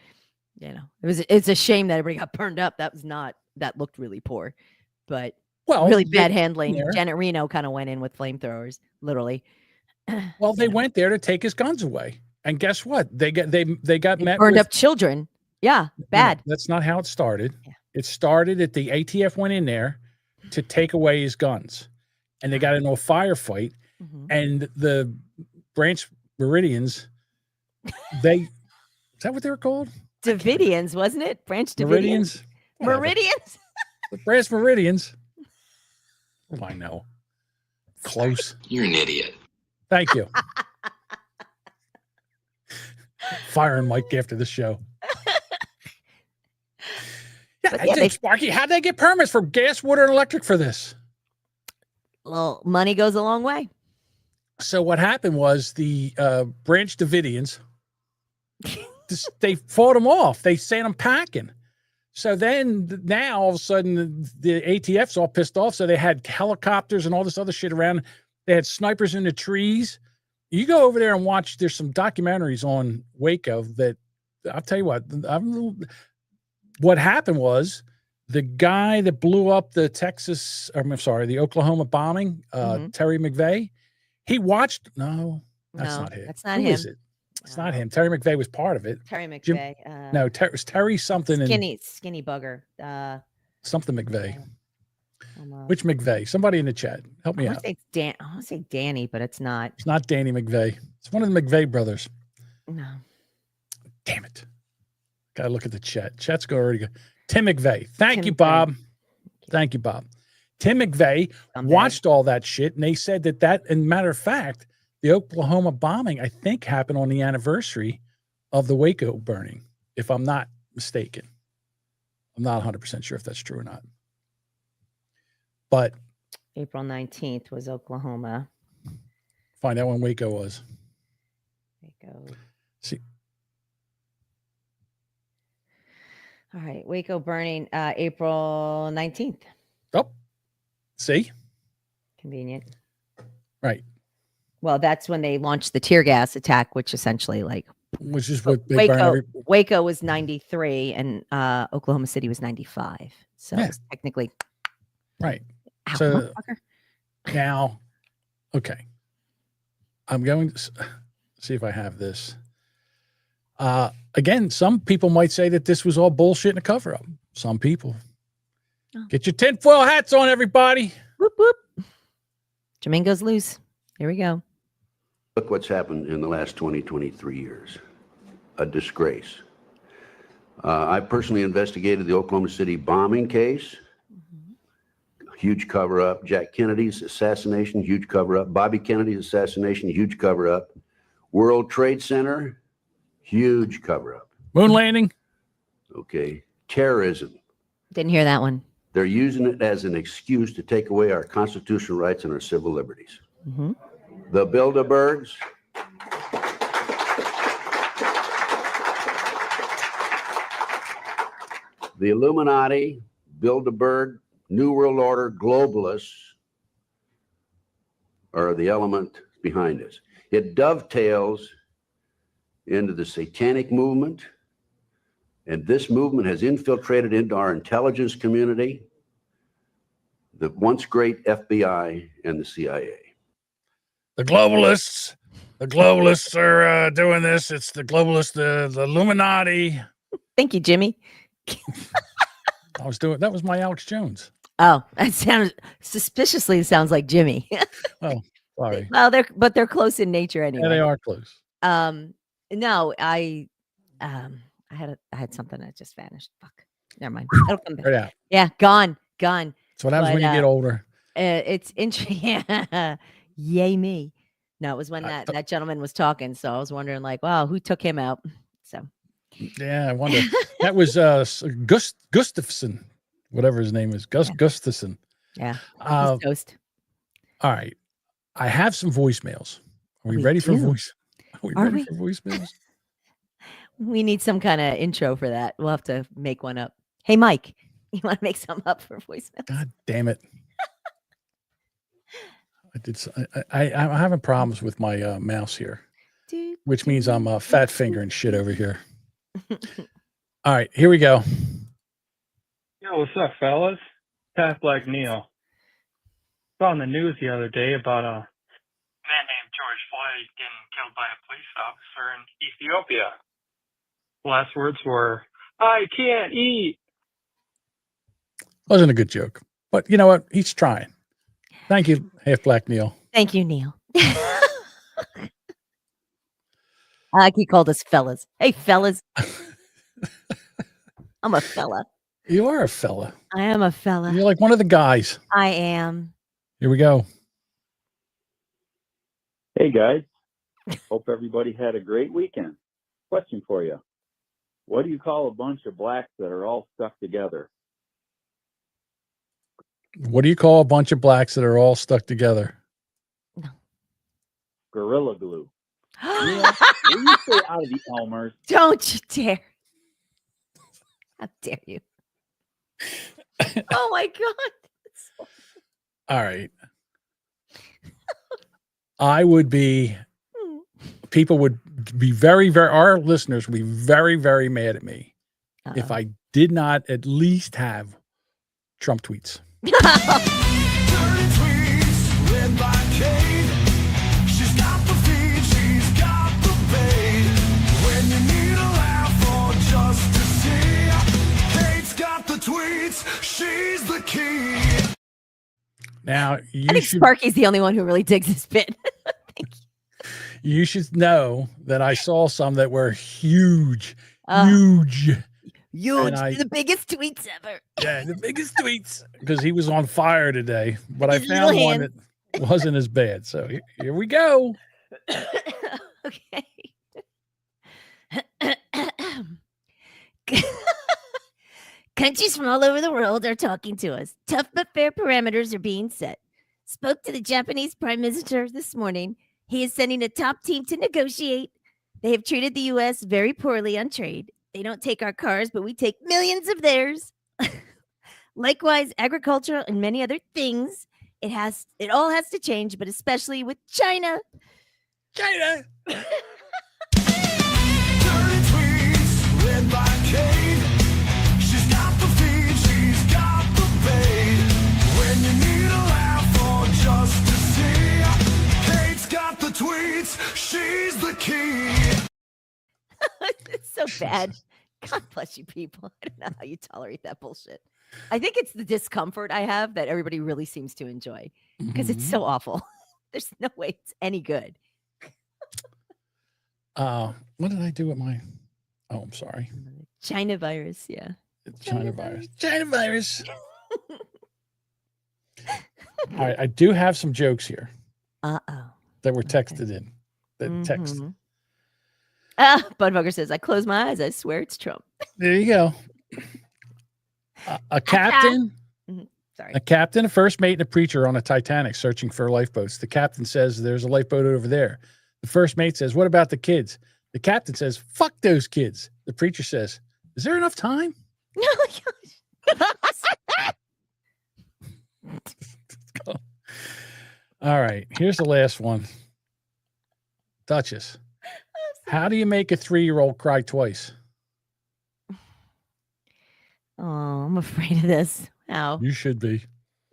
You know, it's a shame that everybody got burned up. That looked really poor, but really bad handling. there. Janet Reno kind of went in with flamethrowers, literally. Well, they went there to take his guns away, and guess what? They got met burned with up children. Yeah, bad. No, that's not how it started. Yeah. It started that the ATF went in there to take away his guns, and they got into a firefight, and the Branch Meridians, is that what they were called? Davidians, wasn't it? Branch Davidians. Meridians. The Branch Meridians. Oh, I know. Close. You're an idiot. Thank you. Firing Mike after the show. Sparky, how'd they get permits for gas, water, and electric for this? Well, money goes a long way. So what happened was the Branch Davidians, they fought them off. They sent them packing. So then now all of a sudden the ATF's all pissed off. So they had helicopters and all this other shit around. They had snipers in the trees. You go over there and watch. There's some documentaries on Waco that I'll tell you what happened was the guy that blew up the the Oklahoma bombing, Terry McVeigh, he watched. No, that's not him. That's not Who him. is it? It's not him. Terry McVeigh was part of it. Terry McVeigh. No, it was Terry something. Skinny bugger. Something McVeigh. Which McVeigh? Somebody in the chat. Help me out. I want to say Danny, but it's not. It's not Danny McVeigh. It's one of the McVeigh brothers. No. Damn it. Got to look at the chat. Chat's already go. Tim McVeigh. Thank you, Bob. Thank you, Bob. Tim McVeigh watched all that shit, and they said that, and matter of fact, the Oklahoma bombing, I think, happened on the anniversary of the Waco burning, if I'm not mistaken. I'm not 100% sure if that's true or not. But April 19th was Oklahoma. Find out when Waco was. Waco. See. All right. Waco burning April 19th. Oh, see? Convenient. Right. Well, that's when they launched the tear gas attack, which essentially which is what they burn Waco was 93 and Oklahoma City was 95. So it's technically right. Ow, So now, okay. I'm going to see if I have this. Again, some people might say that this was all bullshit and a cover-up. Some people. Get your tinfoil hats on, everybody. Whoop, whoop. Jermaine goes loose. Here we go. Look what's happened in the last 23 years. A disgrace. I personally investigated the Oklahoma City bombing case. Huge cover-up. Jack Kennedy's assassination, huge cover-up. Bobby Kennedy's assassination, huge cover-up. World Trade Center, huge cover-up. Moon landing. Okay. Terrorism. Didn't hear that one. They're using it as an excuse to take away our constitutional rights and our civil liberties. Mm-hmm. The Bilderbergs, The Illuminati, Bilderberg, New World Order, globalists are the element behind this. It dovetails into the satanic movement, and this movement has infiltrated into our intelligence community, the once great FBI and the CIA. The globalists are doing this. It's the globalists, the Illuminati. Thank you, Jimmy. That was my Alex Jones. Oh, that sounds suspiciously sounds like Jimmy. Oh, sorry. Well, they're close in nature anyway. Yeah, they are close. No, I had something that just vanished. Fuck. Never mind. It'll come back. Right out. Yeah, gone. That's what happens when you get older. It's interesting. Yay me. No, it was when that gentleman was talking. So I was wondering, like, wow, who took him out? So yeah, I wonder. That was Gustafson, whatever his name is. Gustafson. Yeah. Toast. All right. I have some voicemails. Are we ready for voice? Are we ready for voicemails? We need some kind of intro for that. We'll have to make one up. Hey, Mike, you want to make some up for voicemails? God damn it. I'm having problems with my mouse here, which means I'm fat fingering shit over here. All right, here we go. Yo, what's up, fellas? Pat Black Neil. Saw on the news the other day about a man named George Floyd getting killed by a police officer in Ethiopia. Last words were, "I can't eat." Wasn't a good joke, but you know what? He's trying. Thank you, Half Black Neil. Thank you, Neil. I like he called us fellas. Hey, fellas. I'm a fella. You are a fella. I am a fella. You're like one of the guys. I am. Here we go. Hey, guys. Hope everybody had a great weekend. Question for you. What do you call a bunch of blacks that are all stuck together? What do you call a bunch of blacks that are all stuck together? Gorilla glue. Neil, will you stay out of the Elmers? Don't you dare. How dare you? Oh, my God. All right. I would be, people would be our listeners would be very, very mad at me if I did not at least have Trump tweets. She's the key. Now, I think Sparky's the only one who really digs this bit. You should know that I saw some that were huge. The biggest tweets ever. Yeah, the biggest tweets, because he was on fire today. But I found one that wasn't as bad. So here we go. Okay. Countries from all over the world are talking to us. Tough but fair parameters are being set. Spoke to the Japanese Prime Minister this morning. He is sending a top team to negotiate. They have treated the U.S. very poorly on trade. They don't take our cars, but we take millions of theirs. Likewise, agriculture and many other things. It all has to change, but especially with China. China. She's the key. It's so bad. God bless you people. I don't know how you tolerate that bullshit. I think it's the discomfort I have that everybody really seems to enjoy because it's so awful. There's no way it's any good. What did I do with my? Oh, I'm sorry. China virus. Yeah. China virus. China virus. All right. I do have some jokes here. That were texted in. Text. Budbugger says, I close my eyes. I swear it's Trump. There you go. A captain, a captain, a first mate, and a preacher on a Titanic searching for lifeboats. The captain says, there's a lifeboat over there. The first mate says, what about the kids? The captain says, fuck those kids. The preacher says, is there enough time? All right. Here's the last one. Duchess, how do you make a 3-year-old cry twice? Oh, I'm afraid of this. How? You should be.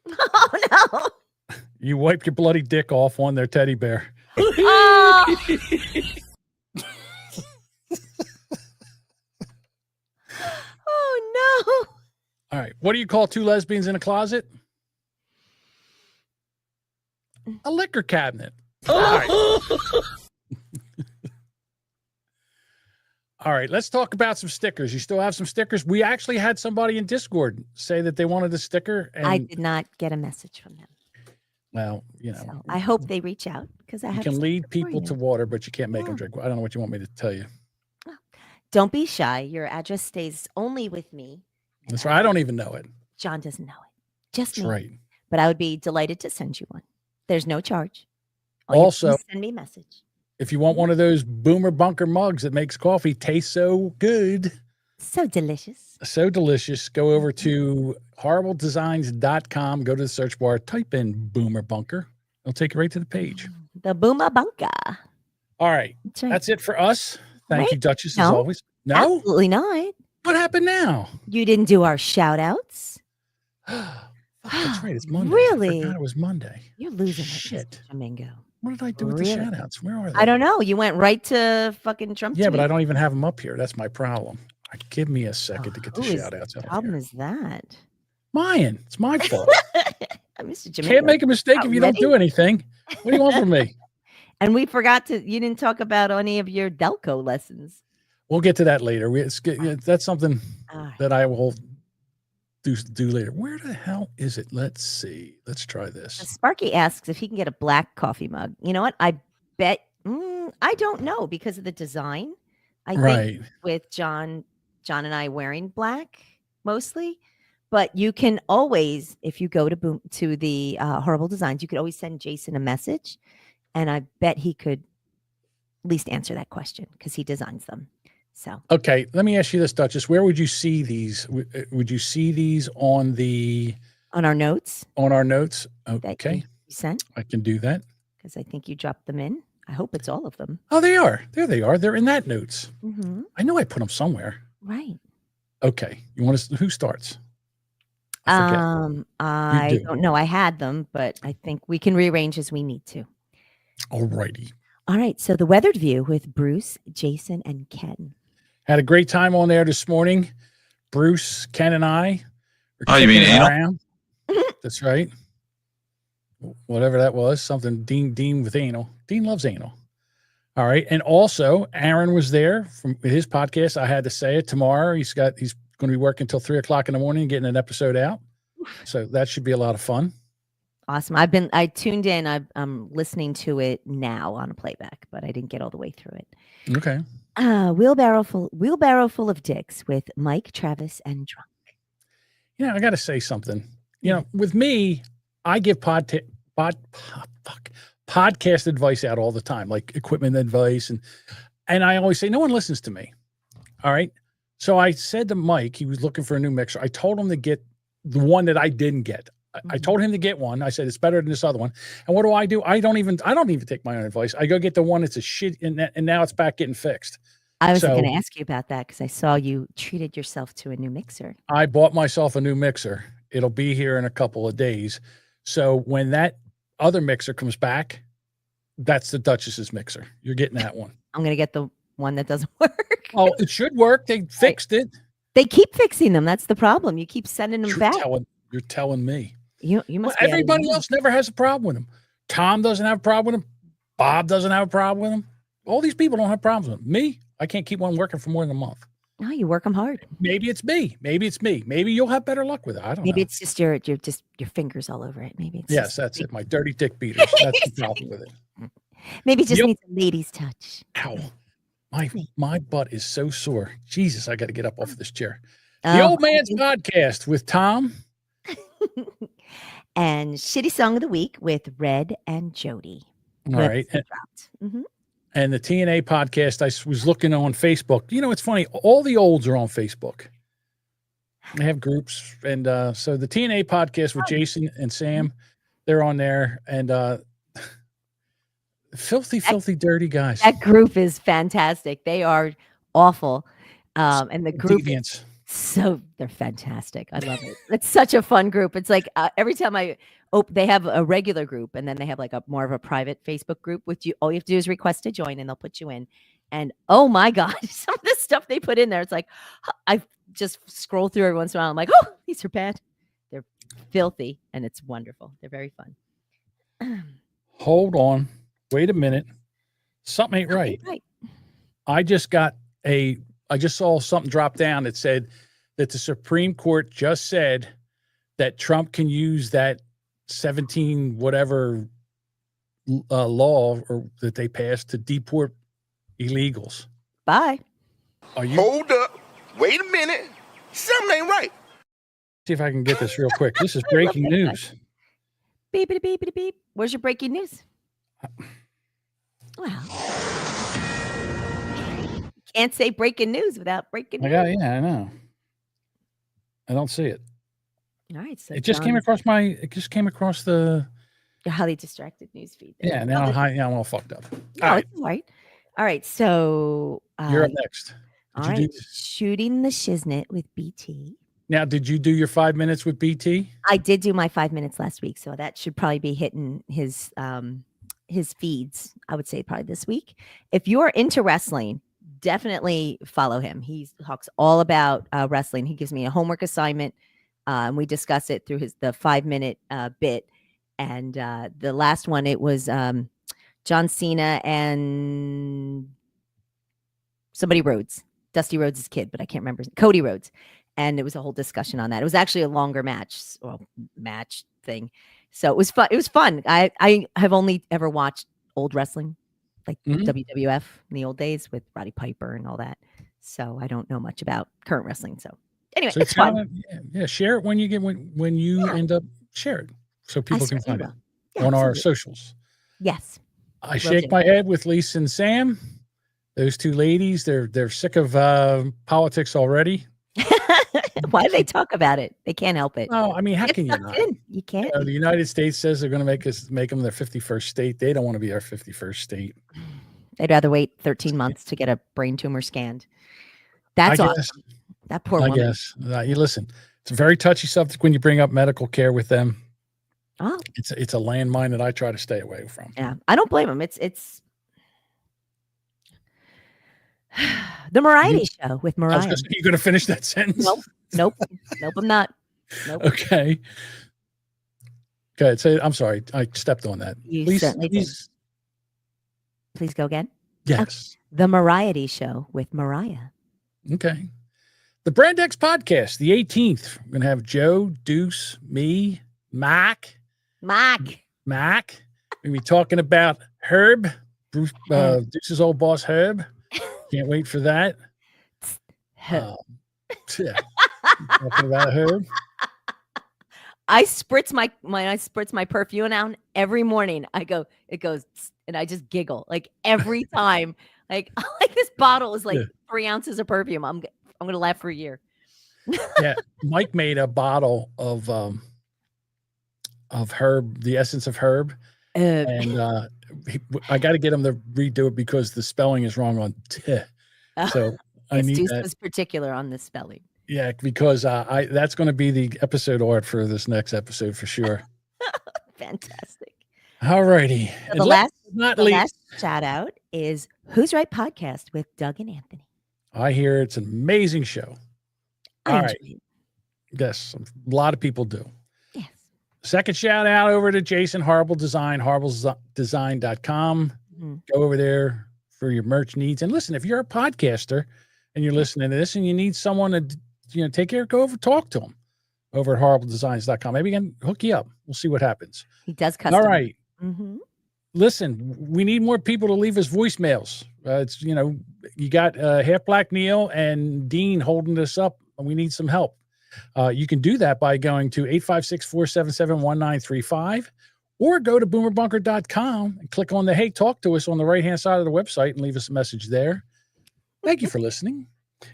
Oh, no. You wipe your bloody dick off on their teddy bear. Oh. Oh, no. All right. What do you call 2 lesbians in a closet? A liquor cabinet. All right. All right, let's talk about some stickers. You still have some stickers? We actually had somebody in Discord say that they wanted a sticker. And I did not get a message from them. well, you know, So I hope they reach out because I you have. can a lead sticker for people you. to water, but you can't make them drink. I don't know what you want me to tell you. Don't be shy. Your address stays only with me. That's right. I don't even know it. John doesn't know it. Just That's me. right. But I would be delighted to send you one. There's no charge. All you have to do Also, is send me a message. if you want one of those Boomer Bunker mugs that makes coffee taste so good, so delicious, go over to horribledesigns.com, go to the search bar, type in Boomer Bunker. It'll take you right to the page. The Boomer Bunker. All right. right. That's it for us. Thank Wait, you, Duchess, as no, always. No? Absolutely not. What happened now? You didn't do our shout outs. That's right. It's Monday. Really? I forgot it was Monday. You're losing Shit. it, Mr. Domingo. What did I do with the shout outs? Where are they? I don't know. You went right to fucking Trump. Yeah, but tweet. I don't even have them up here. That's my problem. Give me a second to get the Whose shout outs up problem here. is that? Mine. It's my fault. Mr. Can't Domingo, make a mistake if you don't do anything. What do you want from me? And we forgot to. You didn't talk about any of your Delco lessons. We'll get to that later. That's something that I will do later. Where the hell is it? Let's see. Let's try this. Sparky asks if he can get a black coffee mug. You know what? I bet. I don't know because of the design. I think with John and I wearing black mostly, but you can always, if you go to the Horrible Designs, you could always send Jason a message, and I bet he could at least answer that question because he designs them. So okay, let me ask you this, Duchess. Where would you see these? Would you see these on our notes? On our notes. Okay. Okay. You sent? I can do that. Because I think you dropped them in. I hope it's all of them. Oh, they are. There they are. They're in that notes. Mm-hmm. I know I put them somewhere. Right. Okay. You want to? Who starts? I don't know. I had them, but I think we can rearrange as we need to. All righty. All right. So the Weathered View with Bruce, Jason, and Ken. Had a great time on there this morning. Bruce, Ken, and I. Oh, you mean anal? That's right. Whatever that was, something Dean with anal. Dean loves anal. All right. And also, Aaron was there from his podcast. I had to say it tomorrow. He's going to be working until 3:00 in the morning, getting an episode out. So that should be a lot of fun. Awesome. I tuned in. I'm listening to it now on a playback, but I didn't get all the way through it. Okay. Wheelbarrow full of dicks with Mike, Travis, and Drunk. Yeah, I got to say something. You know, with me, I give podcast advice out all the time, like equipment advice, and I always say no one listens to me. All right. So I said to Mike, he was looking for a new mixer. I told him to get the one that I didn't get. I told him to get one. I said it's better than this other one. And what do? I don't even take my own advice. I go get the one that's a shit, and now it's back getting fixed. I was going to ask you about that because I saw you treated yourself to a new mixer. I bought myself a new mixer. It'll be here in a couple of days. So when that other mixer comes back, that's the Duchess's mixer. You're getting that one. I'm going to get the one that doesn't work. Oh, it should work. They fixed it. They keep fixing them. That's the problem. You keep sending them back. You're telling me. You must. Well, everybody else never has a problem with them. Tom doesn't have a problem with them. Bob doesn't have a problem with them. All these people don't have problems with them. Me, I can't keep one working for more than a month. No, you work them hard. Maybe it's me. Maybe you'll have better luck with it. I don't know. Maybe it's just your fingers all over it. Maybe it's that's it. My dirty dick beaters. That's the problem with it. Maybe it just needs a lady's touch. Ow. My butt is so sore. Jesus, I got to get up off of this chair. The Old Man's Podcast with Tom. And Shitty Song of the Week with Red and Jody. All right. And the TNA podcast, I was looking on Facebook. You know, it's funny. All the olds are on Facebook. They have groups, and so the TNA podcast with Jason and Sam, they're on there, and filthy, dirty guys. That group is fantastic. They are awful, and the group Deviants. they're fantastic. I love it. It's such a fun group. It's like every time they have a regular group, and then they have like a more of a private Facebook group with you. All you have to do is request to join, and they'll put you in. And oh my God, some of the stuff they put in there, it's like I just scroll through every once in a while. I'm like, oh, these are bad. They're filthy, and it's wonderful. They're very fun. Hold on. Wait a minute. Something ain't right. I just saw something drop down that said that the Supreme Court just said that Trump can use that 17 whatever law or that they passed to deport illegals. Bye. Hold up. Wait a minute. Something ain't right. See if I can get this real quick. This is breaking news. Beepity beepity beep. Where's your breaking news? Wow. Can't say breaking news without breaking news. Yeah, I know. I don't see it. All right. So It just came across the your highly distracted news feed. Yeah, now I'm all fucked up. All right. All right. So You're up next. All right. Shooting the Shiznit with BT. Now, did you do your 5 minutes with BT? I did do my 5 minutes last week, so that should probably be hitting his feeds. I would say probably this week. If you're into wrestling, definitely follow him. He talks all about wrestling. He gives me a homework assignment, and we discuss it through the 5 minute bit. And the last one, it was John Cena and somebody Rhodes, Dusty Rhodes' kid, but I can't remember. Cody Rhodes. And it was a whole discussion on that. It was actually a longer match thing. So it was fun. It was fun. I have only ever watched old wrestling, like WWF in the old days with Roddy Piper and all that. So I don't know much about current wrestling. So anyway, it's fun. Share it when you end up, share it so people can find it on our socials. Yes. I shake my head with Lisa and Sam. Those two ladies, they're sick of politics already. Why do they talk about it? They can't help it. Oh, I mean, how can you not? You can't. The United States says they're going to make them their 51st state. They don't want to be our 51st state. They'd rather wait 13 months to get a brain tumor scanned. That's awesome. That poor woman. I guess. You listen. It's a very touchy subject when you bring up medical care with them. Oh, it's a landmine that I try to stay away from. Yeah, I don't blame them. It's the Variety Show with Mariah. You're going to finish that sentence? Nope, I'm not. Nope. Okay. Say, I'm sorry. I stepped on that. You certainly did. Please go again. Yes. Okay. The Variety Show with Mariah. Okay. The Brand X podcast, the 18th. We're going to have Joe, Deuce, me, Mac. We're going to be talking about Herb, Deuce's old boss, Herb. Can't wait for that. Yeah. Talking about Herb. I spritz my perfume out every morning. It goes, and I just giggle like every time. like this bottle is like 3 ounces of perfume. I'm gonna laugh for a year. Yeah, Mike made a bottle of Herb, the essence of Herb, and I got to get him to redo it because the spelling is wrong on T. So I need Deuce that. was particular on the spelling. Yeah, because that's going to be the episode art for this next episode for sure. Fantastic. All righty. So the last shout out is Who's Right Podcast with Doug and Anthony. I hear it's an amazing show. All right. Yes, a lot of people do. Yes. Second shout out over to Jason, Horrible Design, horribledesign.com. Go over there for your merch needs. And listen, if you're a podcaster and you're listening to this and you need someone to take care, go over, talk to them over at horribledesigns.com. Maybe he can hook you up. We'll see what happens. He does custom. All right. Mm-hmm. Listen, we need more people to leave us voicemails. It's, you got Half Black Neil and Dean holding this up, and we need some help. You can do that by going to 856-477-1935 or go to boomerbunker.com and click on the Hey, Talk to Us on the right-hand side of the website and leave us a message there. Thank you for listening.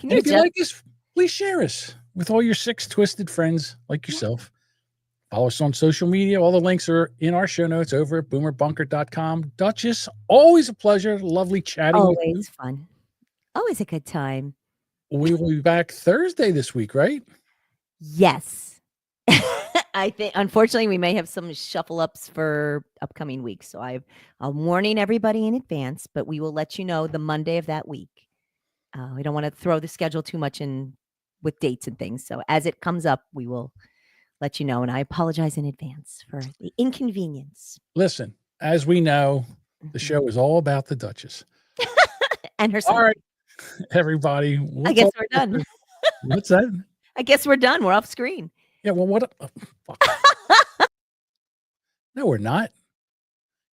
And if you like us, please share us. with all your 6 twisted friends like yourself. Follow us on social media. All the links are in our show notes over at boomerbunker.com. Duchess, always a pleasure. Lovely chatting with you. Always fun. Always a good time. We will be back Thursday this week, right? Yes. I think, unfortunately, we may have some shuffle ups for upcoming weeks. So I'm warning everybody in advance, but we will let you know the Monday of that week. We don't want to throw the schedule too much in with dates and things. So as it comes up, we will let you know. And I apologize in advance for the inconvenience. Listen, as we know, the show is all about the Duchess. And her All right, everybody. I guess we're done. What's that? I guess we're done. We're off screen. Yeah, well, what? Fuck. No, we're not.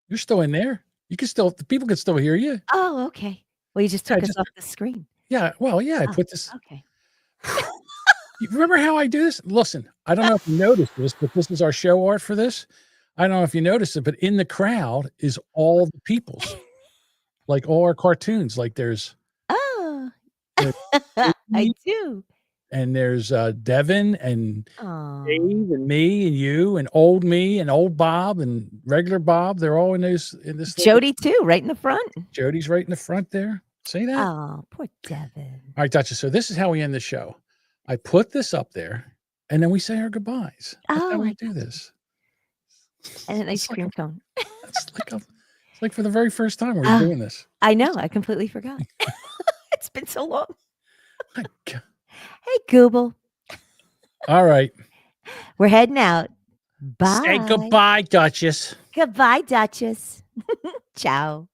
You're still in there. You can still, the people can still hear you. Oh, okay. Well, you just took us off the screen. Yeah, well, yeah, I Oh, put this. Okay. You remember how I do this? Listen, I don't know if you noticed this, but this is our show art for this. I don't know if you noticed it, but in the crowd is all the peoples, like all our cartoons. Like there's, Oh, there's I do. and there's Devin and Aw. Dave and me and you and old me and old Bob and regular Bob. They're all in this. Jody too, right in the front. Jody's right in the front there. See that? Oh, poor Devin. All right, Duchess. So this is how we end the show. I put this up there, and then we say our goodbyes. That's how we do this. And an ice cream cone. It's like for the very first time we're doing this. I know. I completely forgot. It's been so long. My God. Hey, Google. All right. We're heading out. Bye. Say goodbye, Duchess. Goodbye, Duchess. Ciao.